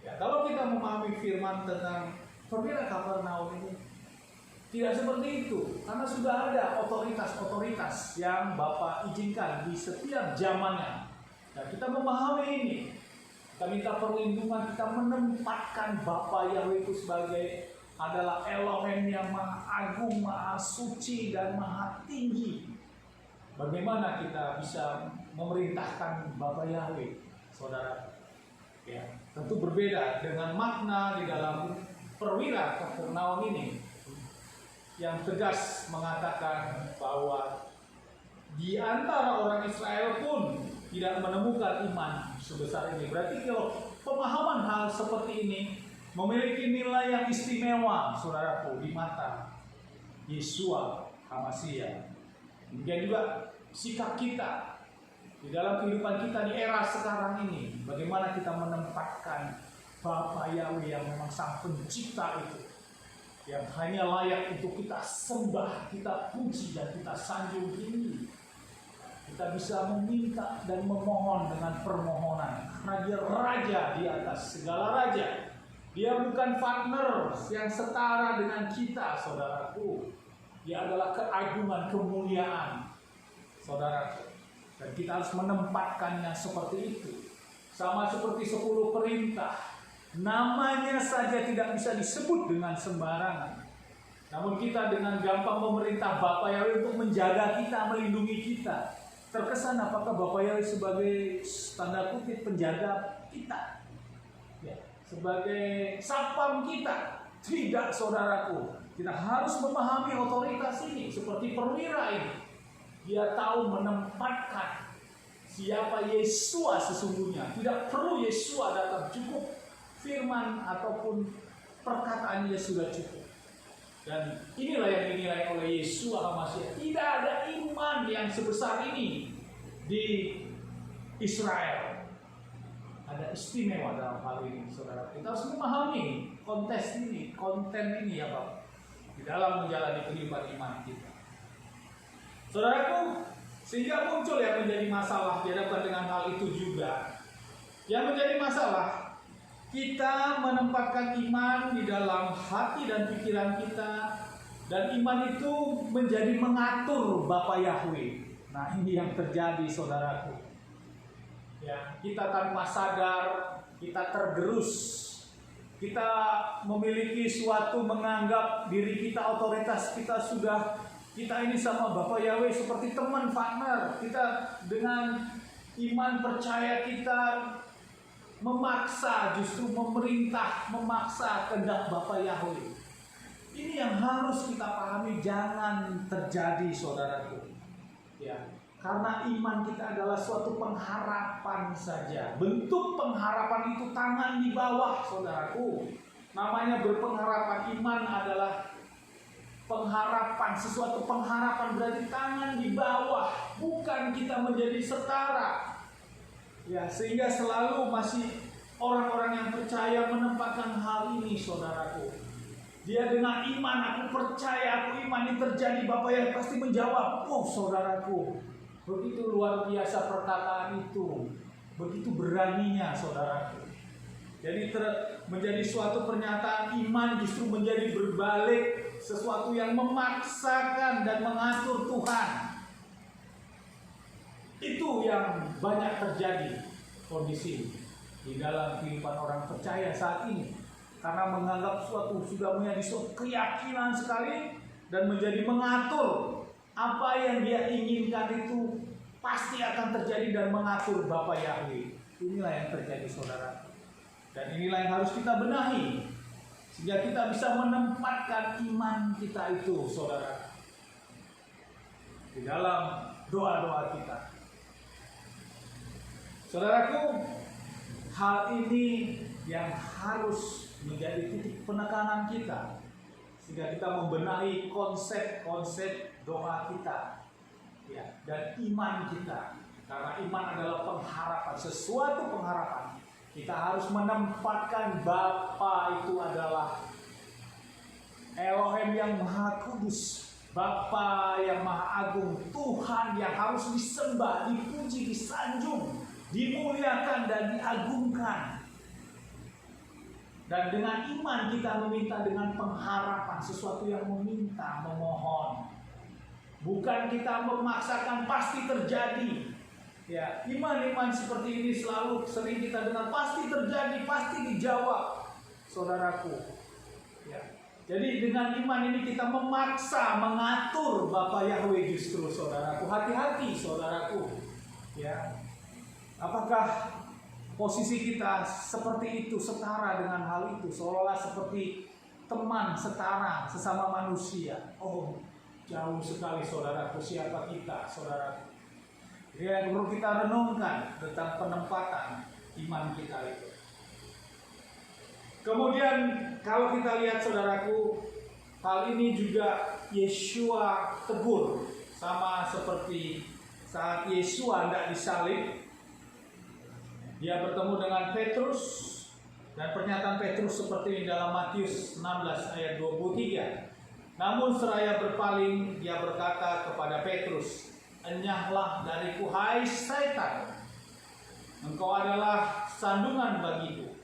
Ya, kalau kita memahami firman tentang perwira Kapernaum ini, tidak seperti itu. Karena sudah ada otoritas-otoritas yang Bapak izinkan di setiap zamannya. Dan kita memahami ini. Kita minta perlindungan, kita menempatkan Bapa Yahweh itu sebagai adalah Elohim yang maha agung, maha suci, dan maha tinggi. Bagaimana kita bisa memerintahkan Bapa Yahweh, saudara? Ya, tentu berbeda dengan makna di dalam perwira Kapernaum ini yang tegas mengatakan bahwa di antara orang Israel pun tidak menemukan iman sebesar ini. Berarti kalau pemahaman hal seperti ini memiliki nilai yang istimewa, saudaraku, di mata Yeshua HaMashiach. Demikian juga sikap kita di dalam kehidupan kita di era sekarang ini. Bagaimana kita menempatkan Bapa Yahweh yang memang sang pencipta itu, yang hanya layak untuk kita sembah, kita puji, dan kita sanjung tinggi. Kita bisa meminta dan memohon dengan permohonan Raja-Raja di atas segala raja. Dia bukan partner yang setara dengan kita, saudaraku. Dia adalah keagungan, kemuliaan, saudaraku. Dan kita harus menempatkannya seperti itu. Sama seperti 10 perintah. Namanya saja tidak bisa disebut dengan sembarangan. Namun kita dengan gampang memerintah Bapa Yahweh untuk menjaga kita, melindungi kita. Terkesan apakah Bapa Yahweh sebagai tanda kutip penjaga kita, ya, sebagai sapam kita? Tidak, saudaraku. Kita harus memahami otoritas ini seperti perwira ini. Dia tahu menempatkan siapa Yeshua sesungguhnya. Tidak perlu Yeshua datang, cukup firman ataupun perkataannya sudah cukup. Dan inilah yang dinilai oleh Yeshua HaMashiach. Tidak ada iman yang sebesar ini di Israel. Ada istimewa dalam hal ini, saudara. Kita harus memahami konten ini ya Pak, di dalam menjalani kehidupan iman kita. Saudaraku, sehingga muncul yang menjadi masalah dihadapkan dengan hal itu juga. Yang menjadi masalah, kita menempatkan iman di dalam hati dan pikiran kita, dan iman itu menjadi mengatur Bapa Yahweh. Nah, ini yang terjadi, saudaraku. Ya, kita tanpa sadar, kita tergerus. Kita memiliki suatu menganggap diri kita otoritas, kita ini sama Bapa Yahweh seperti teman, partner. Kita dengan iman percaya kita memaksa, justru memaksa kehendak Bapa Yahweh. Ini yang harus kita pahami, jangan terjadi, saudaraku. Ya, karena iman kita adalah suatu pengharapan saja. Bentuk pengharapan itu tangan di bawah, saudaraku. Namanya berpengharapan. Iman adalah pengharapan, sesuatu pengharapan, berarti tangan di bawah, bukan kita menjadi setara. Ya, sehingga selalu masih orang-orang yang percaya menempatkan hal ini, saudaraku. Dia dengan iman, aku percaya, aku iman ini terjadi, Bapak yang pasti menjawab. Oh, saudaraku, begitu luar biasa perkataan itu, begitu beraninya, saudaraku. Jadi menjadi suatu pernyataan iman justru menjadi berbalik, sesuatu yang memaksakan dan mengatur Tuhan. Itu yang banyak terjadi kondisi di dalam kehidupan orang percaya saat ini, karena menganggap suatu sudah menjadi suatu keyakinan sekali dan menjadi mengatur apa yang dia inginkan itu pasti akan terjadi dan mengatur Bapa Yahweh. Inilah yang terjadi, saudara, dan inilah yang harus kita benahi sehingga kita bisa menempatkan iman kita itu, saudara, di dalam doa-doa kita. Saudaraku, hal ini yang harus menjadi titik penekanan kita sehingga kita membenahi konsep-konsep doa kita, ya, dan iman kita. Karena iman adalah pengharapan, sesuatu pengharapan. Kita harus menempatkan Bapa itu adalah Elohim yang Maha Kudus, Bapa yang Maha Agung, Tuhan yang harus disembah, dipuji, disanjung, dimuliakan dan diagungkan. Dan dengan iman kita meminta dengan pengharapan, sesuatu yang meminta, memohon. Bukan kita memaksakan pasti terjadi. Ya, iman-iman seperti ini selalu sering kita dengar, pasti terjadi, pasti dijawab, saudaraku. Ya. Jadi dengan iman ini kita memaksa mengatur Bapa Yahweh justru, saudaraku. Hati-hati, saudaraku. Ya. Apakah posisi kita seperti itu, setara dengan hal itu, seolah seperti teman setara sesama manusia? Oh, jauh sekali, saudaraku. Siapa kita, saudaraku? Yang perlu kita renungkan tentang penempatan iman kita itu. Kemudian kalau kita lihat, saudaraku, hal ini juga Yesua tegur, sama seperti saat Yesua hendak disalib. Dia bertemu dengan Petrus, dan pernyataan Petrus seperti ini dalam Matius 16 ayat 23. Namun seraya berpaling, dia berkata kepada Petrus, "Enyahlah dariku, hai setan, engkau adalah sandungan bagiku."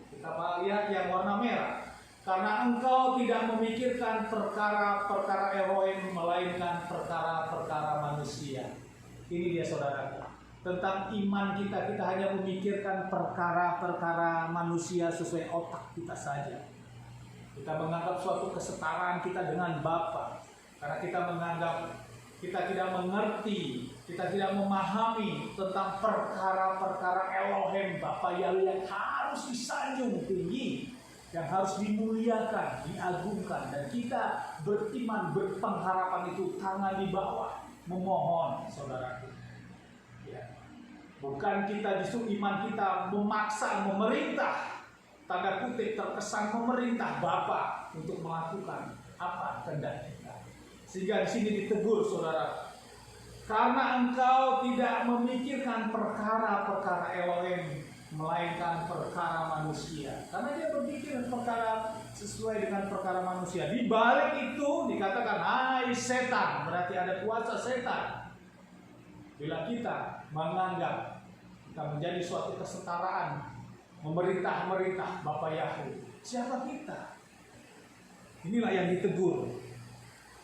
Kita lihat yang warna merah. Karena engkau tidak memikirkan perkara-perkara Elohim, melainkan perkara-perkara manusia. Ini dia, saudara. Tentang iman kita, kita hanya memikirkan perkara-perkara manusia sesuai otak kita saja. Kita menganggap suatu kesetaraan kita dengan Bapa. Karena kita menganggap kita tidak mengerti, kita tidak memahami tentang perkara-perkara Elohim, Bapa Yahweh yang harus disanjung tinggi, yang harus dimuliakan, diagungkan. Dan kita beriman, berpengharapan itu tangan di bawah, memohon, saudaraku. Ya. Bukan kita justru iman kita memaksa, memerintah, tanda kutip terkesan memerintah Bapa untuk melakukan apa kehendak kita. Sehingga di sini ditegur, saudara, karena engkau tidak memikirkan perkara-perkara Elohim, melainkan perkara manusia. Karena dia berpikir perkara sesuai dengan perkara manusia. Di balik itu dikatakan, hai setan, berarti ada kuasa setan. Bila kita menganggap kita menjadi suatu kesetaraan, memerintah Bapa Yahweh, siapa kita? Inilah yang ditegur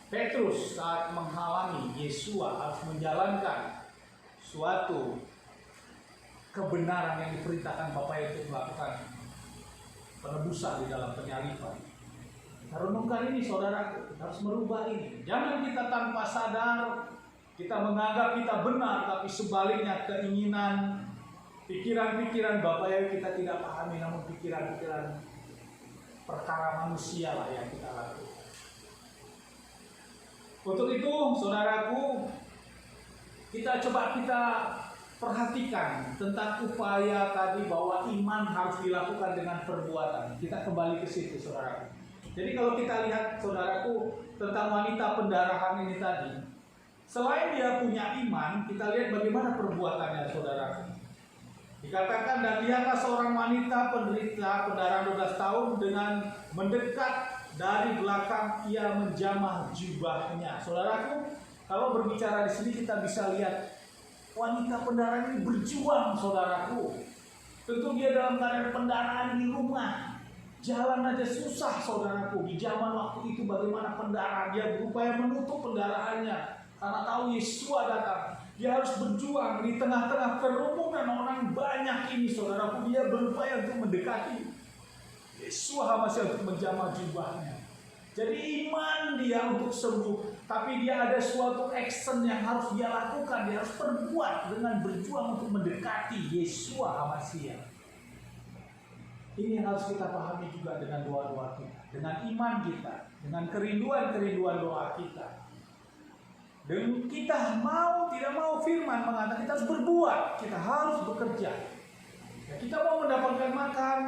Petrus saat menghalangi Yesua harus menjalankan suatu kebenaran yang diperintahkan Bapa itu melakukan penebusan di dalam penyaliban. Kita renungkan ini, saudara, kita harus merubah ini. Jangan kita tanpa sadar kita menganggap kita benar, tapi sebaliknya keinginan, pikiran-pikiran Bapa yang kita tidak pahami, namun pikiran-pikiran perkara manusia lah yang kita lakukan. Untuk itu, saudaraku, kita perhatikan tentang upaya tadi bahwa iman harus dilakukan dengan perbuatan. Kita kembali ke situ, saudaraku. Jadi kalau kita lihat, saudaraku, tentang wanita pendarahan ini tadi, selain dia punya iman, kita lihat bagaimana perbuatannya, saudaraku. Dikatakan, dan lihatlah seorang wanita penderita pendarahan 12 tahun dengan mendekat dari belakang ia menjamah jubahnya. Saudaraku, kalau berbicara di sini kita bisa lihat wanita pendarahan ini berjuang, saudaraku. Tentu dia dalam keadaan pendarahan di rumah, jalan aja susah, saudaraku. Di zaman waktu itu bagaimana pendarahan, dia berupaya menutup pendarahannya karena tahu Yesua datang. Dia harus berjuang di tengah-tengah kerumunan orang banyak ini, saudaraku. Dia berupaya untuk mendekati Yesua HaMashiach untuk menjamah jubahnya. Jadi iman dia untuk sembuh, tapi dia ada suatu action yang harus dia lakukan. Dia harus perbuat dengan berjuang untuk mendekati Yesua HaMashiach. Ini yang harus kita pahami juga dengan doa-doa kita, dengan iman kita, dengan kerinduan-kerinduan doa kita. Dan kita mau tidak mau firman mengatakan kita harus berbuat, kita harus bekerja. Ya, kita mau mendapatkan makan,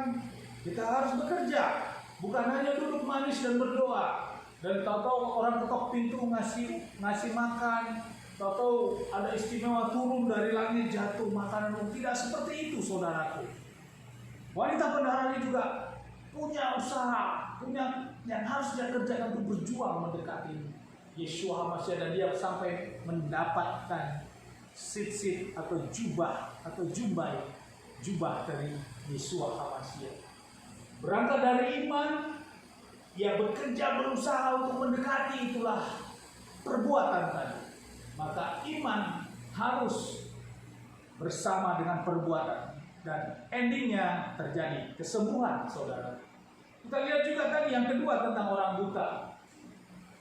kita harus bekerja, bukan hanya duduk manis dan berdoa. Dan tahu-tahu orang ketok pintu ngasih makan, tahu-tahu ada istimewa turun dari langit jatuh makanan. Tidak seperti itu, saudaraku. Wanita pendarahan ini juga punya usaha, punya yang harus dia kerjakan untuk berjuang mendekati Yesua HaMashiach, dan dia sampai mendapatkan sit atau jubah dari Yesua HaMashiach. Berangkat dari iman, dia bekerja berusaha untuk mendekati, itulah perbuatan tadi. Maka iman harus bersama dengan perbuatan. Dan endingnya terjadi kesembuhan, saudara. Kita lihat juga tadi yang kedua tentang orang buta.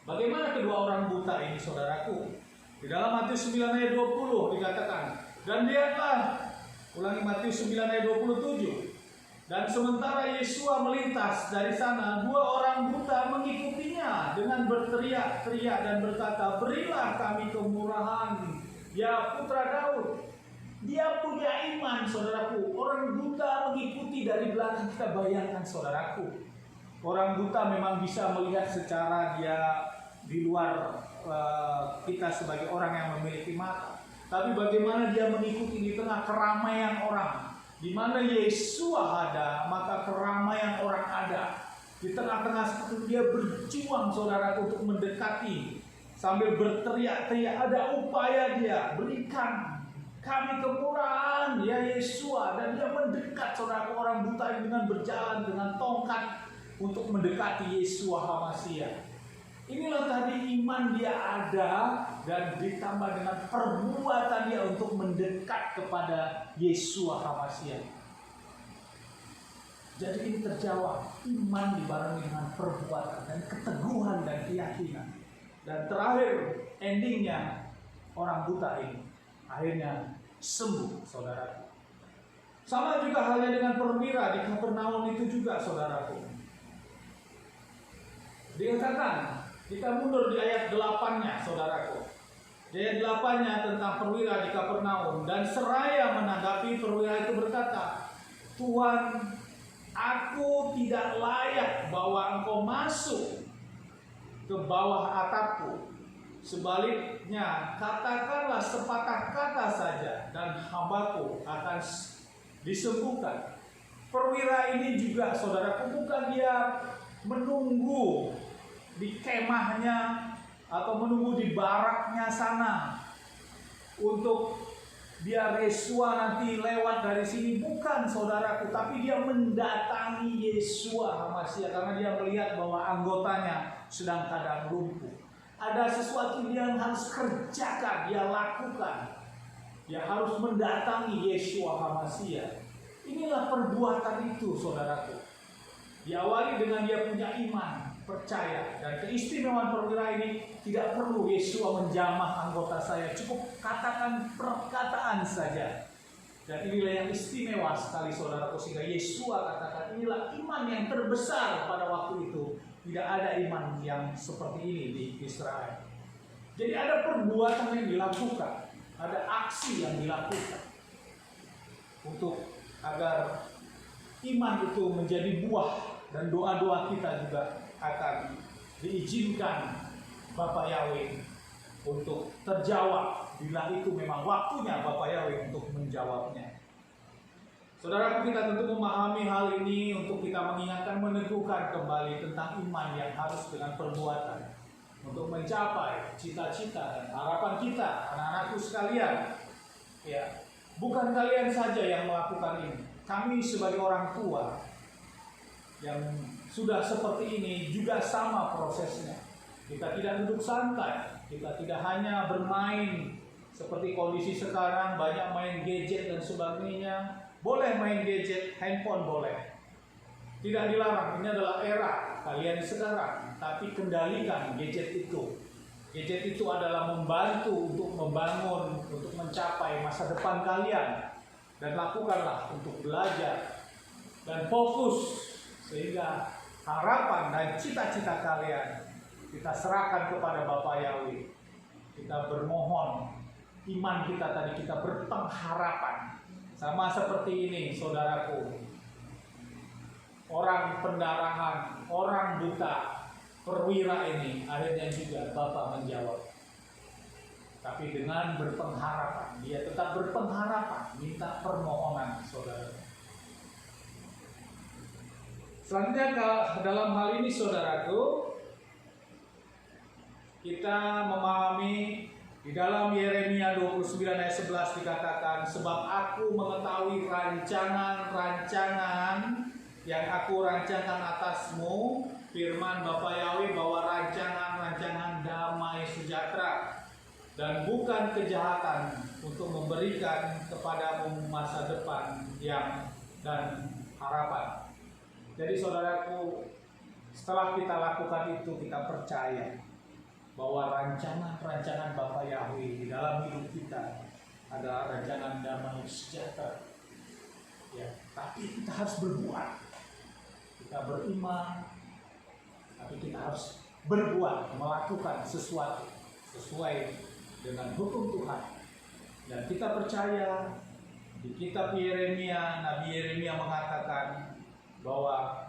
Bagaimana kedua orang buta ini, saudaraku? Di dalam Matius 9 ayat 20 dikatakan, dan lihatlah, ulangi Matius 9 ayat 27. Dan sementara Yesua melintas dari sana, dua orang buta mengikutinya dengan berteriak-teriak dan berkata, berilah kami kemurahan, ya putra Daud. Dia punya iman, saudaraku. Orang buta mengikuti dari belakang. Kita bayangkan, saudaraku. Orang buta memang bisa melihat secara dia di luar kita sebagai orang yang memiliki mata. Tapi bagaimana dia mengikuti di tengah keramaian orang. Di mana Yesua ada, maka keramaian orang ada. Di tengah-tengah seperti dia berjuang, saudara, untuk mendekati. Sambil berteriak-teriak, ada upaya dia, berikan kami kemurahan, ya Yesua. Dan dia mendekat, saudara, orang buta ini dengan berjalan dengan tongkat untuk mendekati Yesua HaMasiah. Inilah tadi iman dia ada dan ditambah dengan perbuatan dia untuk mendekat kepada Yesua HaMasiah. Jadi ini terjawab, iman dibarengi dengan perbuatan dan keteguhan dan keyakinan. Dan terakhir endingnya orang buta ini akhirnya sembuh, saudara. Sama juga halnya dengan perwira di Kapernaum itu juga, saudaraku. Dikatakan, kita mundur di ayat 8-nya, saudaraku. Di ayat 8-nya tentang perwira di Kapernaum. Dan seraya menanggapi, perwira itu berkata, Tuhan, aku tidak layak bahwa engkau masuk ke bawah atapku. Sebaliknya, katakanlah sepatah kata saja dan hambaku akan disembuhkan. Perwira ini juga, saudaraku, bukan dia menunggu di kemahnya atau menunggu di baraknya sana untuk biar Yesua nanti lewat dari sini, bukan, saudaraku, tapi dia mendatangi Yesua HaMasiah karena dia melihat bahwa anggotanya sedang keadaan lumpuh. Ada sesuatu yang harus kerjakan, dia lakukan. Dia harus mendatangi Yesua HaMasiah. Inilah perbuatan itu, saudaraku. Diawali dengan dia punya iman, percaya, dan keistimewaan perwira ini tidak perlu Yesua menjamah anggota saya, cukup katakan perkataan saja. Dan inilah yang istimewa sekali, saudaraku, sehingga Yesua katakan inilah iman yang terbesar pada waktu itu. Tidak ada iman yang seperti ini di Israel. Jadi ada perbuatan yang dilakukan, ada aksi yang dilakukan untuk agar iman itu menjadi buah. Dan doa-doa kita juga akan diizinkan Bapak Yahweh untuk terjawab bila itu memang waktunya Bapak Yahweh untuk menjawabnya. Saudaraku, kita tentu memahami hal ini untuk kita mengingatkan, meneguhkan kembali tentang iman yang harus dengan perbuatan untuk mencapai cita-cita dan harapan kita, anak-anakku sekalian. Ya, bukan kalian saja yang melakukan ini. Kami sebagai orang tua yang sudah seperti ini juga sama prosesnya. Kita tidak duduk santai, kita tidak hanya bermain seperti kondisi sekarang, banyak main gadget dan sebagainya. Boleh main gadget, handphone boleh, tidak dilarang. Ini adalah era kalian sekarang, tapi kendalikan gadget itu. Gadget itu adalah membantu untuk membangun, untuk mencapai masa depan kalian. Dan lakukanlah untuk belajar dan fokus, sehingga harapan dan cita-cita kalian kita serahkan kepada Bapak Yahweh. Kita bermohon, iman kita tadi kita berpengharapan. Sama seperti ini, saudaraku. Orang pendarahan, orang buta, perwira ini akhirnya juga Bapak menjawab. Tapi dengan berpengharapan, dia tetap berpengharapan, minta permohonan, saudara. Selanjutnya dalam hal ini, saudaraku, kita memahami di dalam Yeremia 29 ayat 11 dikatakan, sebab aku mengetahui rancangan-rancangan yang aku rancangkan atasmu, firman Bapa Yahweh, bahwa rancangan-rancangan damai sejahtera dan bukan kejahatan, untuk memberikan kepadamu masa depan yang dan harapan. Jadi saudaraku, setelah kita lakukan itu, kita percaya bahwa rancangan-rancangan Bapa Yahweh di dalam hidup kita adalah rancangan damai sejahtera. Ya, tapi kita harus berbuat. Kita beriman, tapi kita harus berbuat, melakukan sesuatu sesuai dengan hukum Tuhan. Dan kita percaya di kitab Yeremia, Nabi Yeremia mengatakan bahwa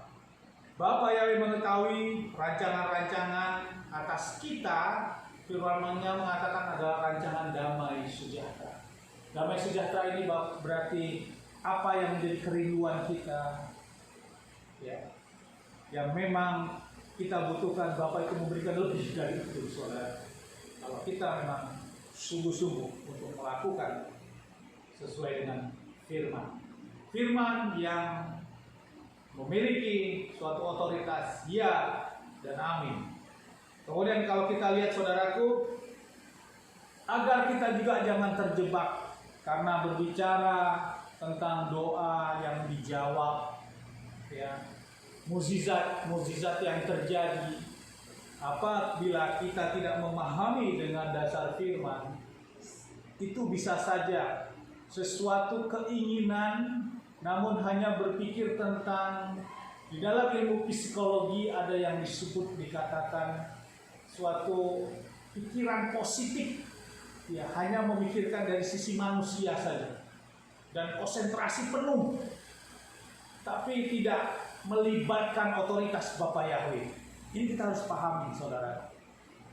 Bapa Yahweh mengetahui rancangan-rancangan atas kita. Firman-Nya mengatakan adalah rancangan damai sejahtera. Damai sejahtera ini berarti apa yang menjadi kerinduan kita, ya, yang memang kita butuhkan. Bapa itu memberikan lebih dari itu, saudara. Kalau kita memang sungguh-sungguh untuk melakukan sesuai dengan firman yang memiliki suatu otoritas, ya dan amin. Kemudian kalau kita lihat saudaraku, agar kita juga jangan terjebak karena berbicara tentang doa yang dijawab, ya, mukjizat yang terjadi. Apabila kita tidak memahami dengan dasar firman, itu bisa saja sesuatu keinginan, namun hanya berpikir tentang, di dalam ilmu psikologi ada yang dikatakan suatu pikiran positif, ya, hanya memikirkan dari sisi manusia saja dan konsentrasi penuh, tapi tidak melibatkan otoritas Bapa Yahweh. Ini kita harus pahami, saudara.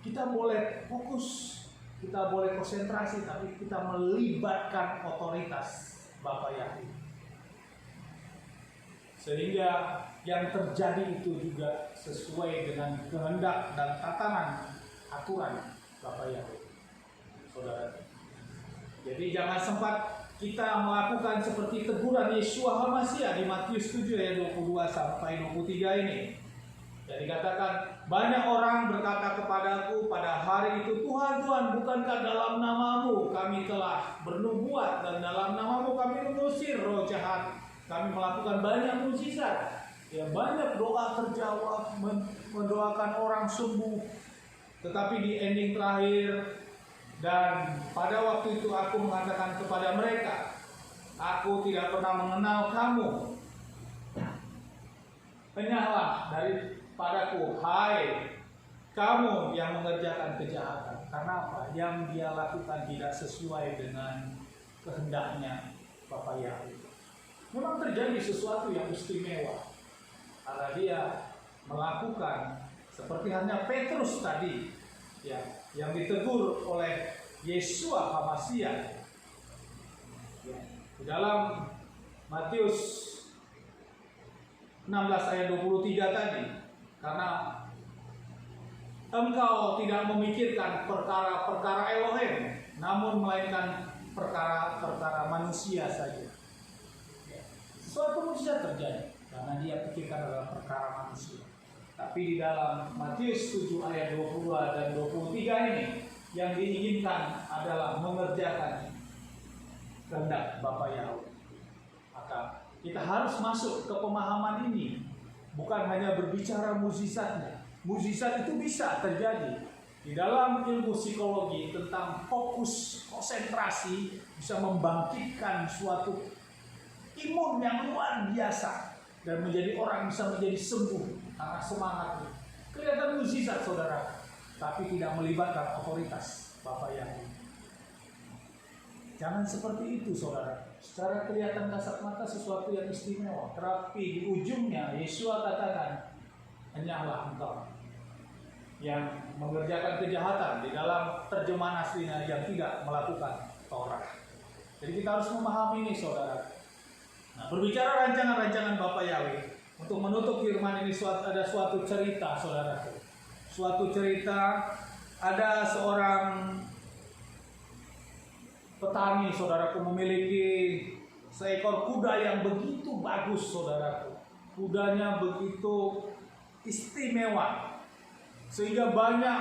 Kita boleh fokus, kita boleh konsentrasi, tapi kita melibatkan otoritas Bapa Yahweh. Sehingga yang terjadi itu juga sesuai dengan kehendak dan tatanan aturan Bapa Yahweh, saudara. Jadi jangan sempat kita melakukan seperti teguran Yeshua HaMasiah di Matius 7 ayat 22 sampai 23 ini. Jadi katakan, banyak orang berkata kepadaku pada hari itu, Tuhan, Tuhan, bukankah dalam namamu kami telah bernubuat dan dalam namamu kami mengusir roh jahat? Kami melakukan banyak mukjizat, ya, banyak doa terjawab, mendoakan orang sembuh. Tetapi di ending terakhir, dan pada waktu itu aku mengatakan kepada mereka, aku tidak pernah mengenal kamu. Enyahlah daripadaku, hai kamu yang mengerjakan kejahatan. Karena apa? Yang dia lakukan tidak sesuai dengan kehendaknya Bapa Yahweh. Memang terjadi sesuatu yang istimewa karena dia melakukan seperti hanya Petrus tadi, ya, yang ditegur oleh Yeshua HaMasiah, ya, di dalam Matius 16 ayat 23 tadi, karena engkau tidak memikirkan perkara-perkara Elohim, namun melainkan perkara-perkara manusia saja. Suatu mukjizat terjadi karena dia pikirkan adalah perkara manusia. Tapi di dalam Matius 7 ayat 22 dan 23 ini, yang diinginkan adalah mengerjakan kehendak Bapa Yahweh. Maka kita harus masuk ke pemahaman ini, bukan hanya berbicara mukjizatnya. Mukjizat itu bisa terjadi di dalam ilmu psikologi tentang fokus, konsentrasi, bisa membangkitkan suatu imun yang luar biasa dan menjadi orang bisa menjadi sembuh karena semangatnya. Kelihatan mukjizat, saudara, tapi tidak melibatkan otoritas Bapa Yahweh. Jangan seperti itu, saudara. Secara kelihatan kasat mata sesuatu yang istimewa, tetapi di ujungnya Yeshua katakan, enyahlah engkau yang mengerjakan kejahatan, di dalam terjemahan aslinya yang tidak melakukan Taurat. Jadi kita harus memahami ini, saudara. Nah, berbicara rancangan-rancangan Bapa Yahweh, untuk menutup firman ini ada suatu cerita, saudaraku. Suatu cerita, ada seorang petani, saudaraku, memiliki seekor kuda yang begitu bagus, saudaraku. Kudanya begitu istimewa, sehingga banyak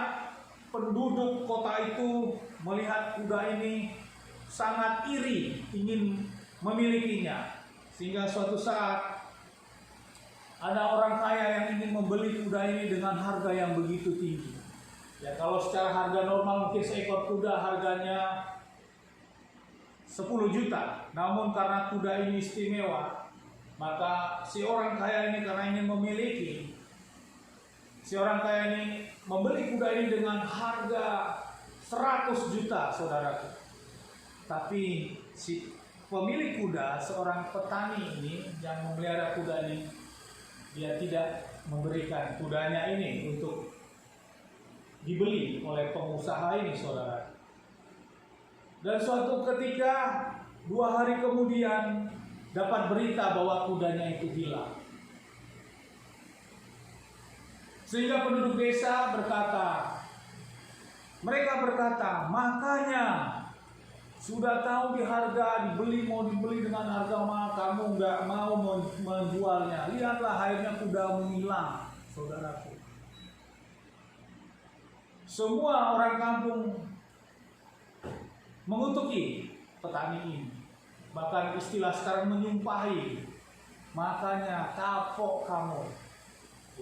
penduduk kota itu melihat kuda ini sangat iri ingin memilikinya. Sehingga suatu saat ada orang kaya yang ingin membeli kuda ini dengan harga yang begitu tinggi. Ya, kalau secara harga normal mungkin seekor kuda harganya 10 juta. Namun karena kuda ini istimewa, maka si orang kaya ini karena ingin memiliki, si orang kaya ini membeli kuda ini dengan harga 100 juta, saudaraku. Tapi si pemilik kuda, seorang petani ini yang memelihara kuda ini, dia tidak memberikan kudanya ini untuk dibeli oleh pengusaha ini, saudara. Dan suatu ketika 2 hari kemudian dapat berita bahwa kudanya itu hilang. Sehingga penduduk desa mereka berkata, makanya sudah tahu di harga mau dibeli dengan harga mahal, kamu nggak mau menjualnya. Lihatlah akhirnya kudamu hilang, saudaraku. Semua orang kampung mengutuki petani ini. Bahkan istilah sekarang menyumpahi. Makanya kapok kamu.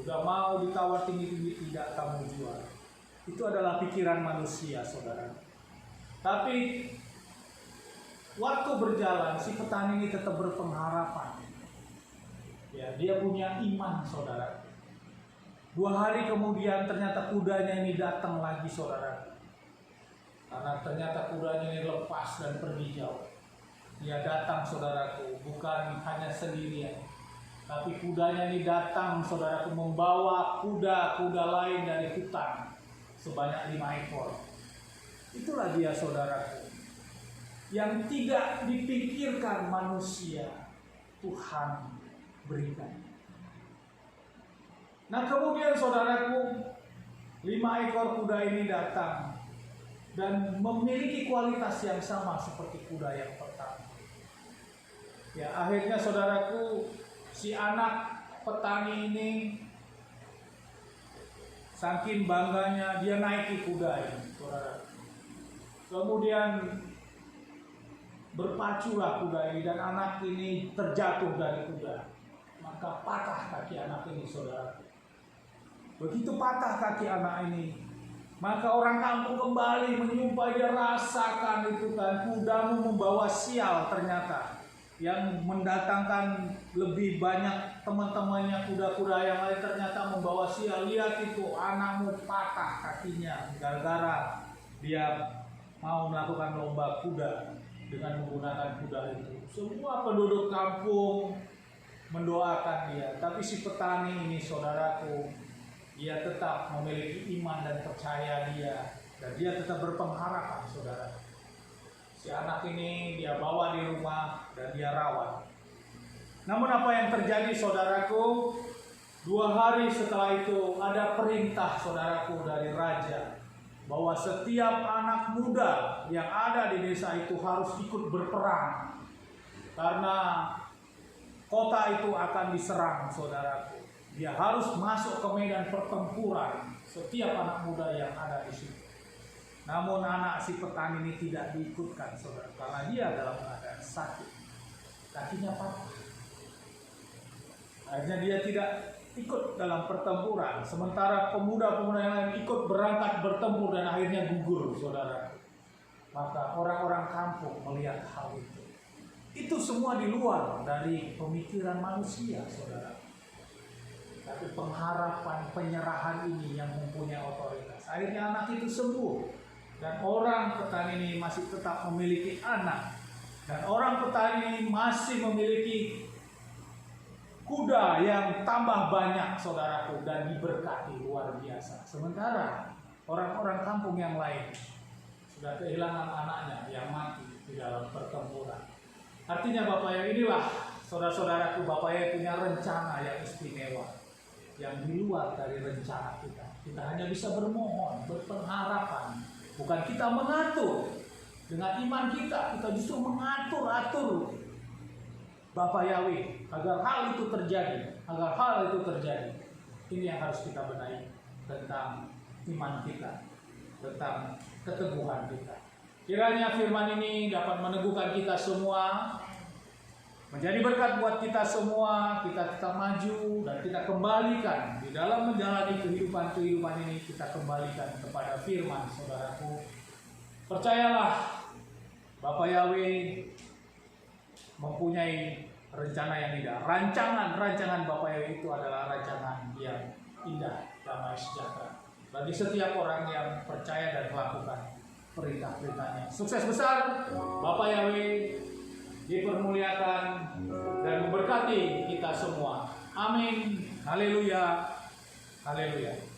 Udah mau ditawar tinggi-tinggi, tidak kamu jual. Itu adalah pikiran manusia, saudara. Tapi waktu berjalan, si petani ini tetap berpengharapan. Ya, dia punya iman, saudara. 2 hari kemudian ternyata kudanya ini datang lagi, saudara. Karena ternyata kudanya ini lepas dan pergi jauh. Dia datang, saudaraku, bukan hanya sendirian, tapi kudanya ini datang, saudaraku, membawa kuda-kuda lain dari hutan sebanyak 5 ekor. Itulah dia, saudaraku, yang tidak dipikirkan manusia, Tuhan berikan. Nah, kemudian saudaraku, 5 ekor kuda ini datang dan memiliki kualitas yang sama seperti kuda yang pertama. Ya, akhirnya saudaraku, si anak petani ini saking bangganya dia naiki kuda ini, saudara. Kemudian berpaculah kuda ini dan anak ini terjatuh dari kuda. Maka patah kaki anak ini, saudara. Begitu patah kaki anak ini, maka orang kampung kembali menyumpah, dia rasakan itu kan, kudamu membawa sial ternyata, yang mendatangkan lebih banyak teman-temannya kuda-kuda yang lain ternyata membawa sial. Lihat itu, anakmu patah kakinya gara-gara dia mau melakukan lomba kuda dengan menggunakan kuda itu. Semua penduduk kampung mendoakan dia, tapi si petani ini, saudaraku, dia tetap memiliki iman dan percaya dia, dan dia tetap berpengharapan, saudara. Si anak ini dia bawa di rumah dan dia rawat. Namun apa yang terjadi, saudaraku? 2 hari setelah itu ada perintah, saudaraku, dari raja bahwa setiap anak muda yang ada di desa itu harus ikut berperang, karena kota itu akan diserang, saudaraku. Dia harus masuk ke medan pertempuran, setiap anak muda yang ada di situ. Namun anak si petani ini tidak diikutkan, saudara, karena dia dalam keadaan sakit, kakinya patah. Akhirnya dia tidak ikut dalam pertempuran, sementara pemuda-pemuda yang lain ikut berangkat bertempur dan akhirnya gugur, saudara. Maka orang-orang kampung melihat hal itu. Itu semua di luar dari pemikiran manusia, saudara. Tapi pengharapan, penyerahan ini yang mempunyai otoritas. Akhirnya anak itu sembuh. Dan orang petani ini masih tetap memiliki anak. Dan orang petani ini masih memiliki kuda yang tambah banyak, saudaraku, dan diberkati luar biasa. Sementara orang-orang kampung yang lain sudah kehilangan anaknya yang mati di dalam pertempuran. Artinya Bapak ya, inilah saudara-saudaraku, Bapak ya punya rencana yang istimewa, yang di luar dari rencana kita. Kita hanya bisa bermohon, berpengharapan. Bukan kita mengatur. Dengan iman kita justru mengatur-atur Bapak Yahweh agar hal itu terjadi. Ini yang harus kita benahi tentang iman kita, tentang keteguhan kita. Kiranya firman ini dapat meneguhkan kita semua, menjadi berkat buat kita semua. Kita tetap maju dan kita kembalikan di dalam menjalani kehidupan ini, kita kembalikan kepada firman. Saudaraku, percayalah, Bapak Yahweh mempunyai rencana yang indah. Rancangan Bapak Yahweh itu adalah rancangan yang indah, damai sejahtera bagi setiap orang yang percaya dan melakukan perintah-perintahnya. Sukses besar, Bapak Yahweh dipermuliakan dan memberkati kita semua. Amin. Haleluya. Haleluya.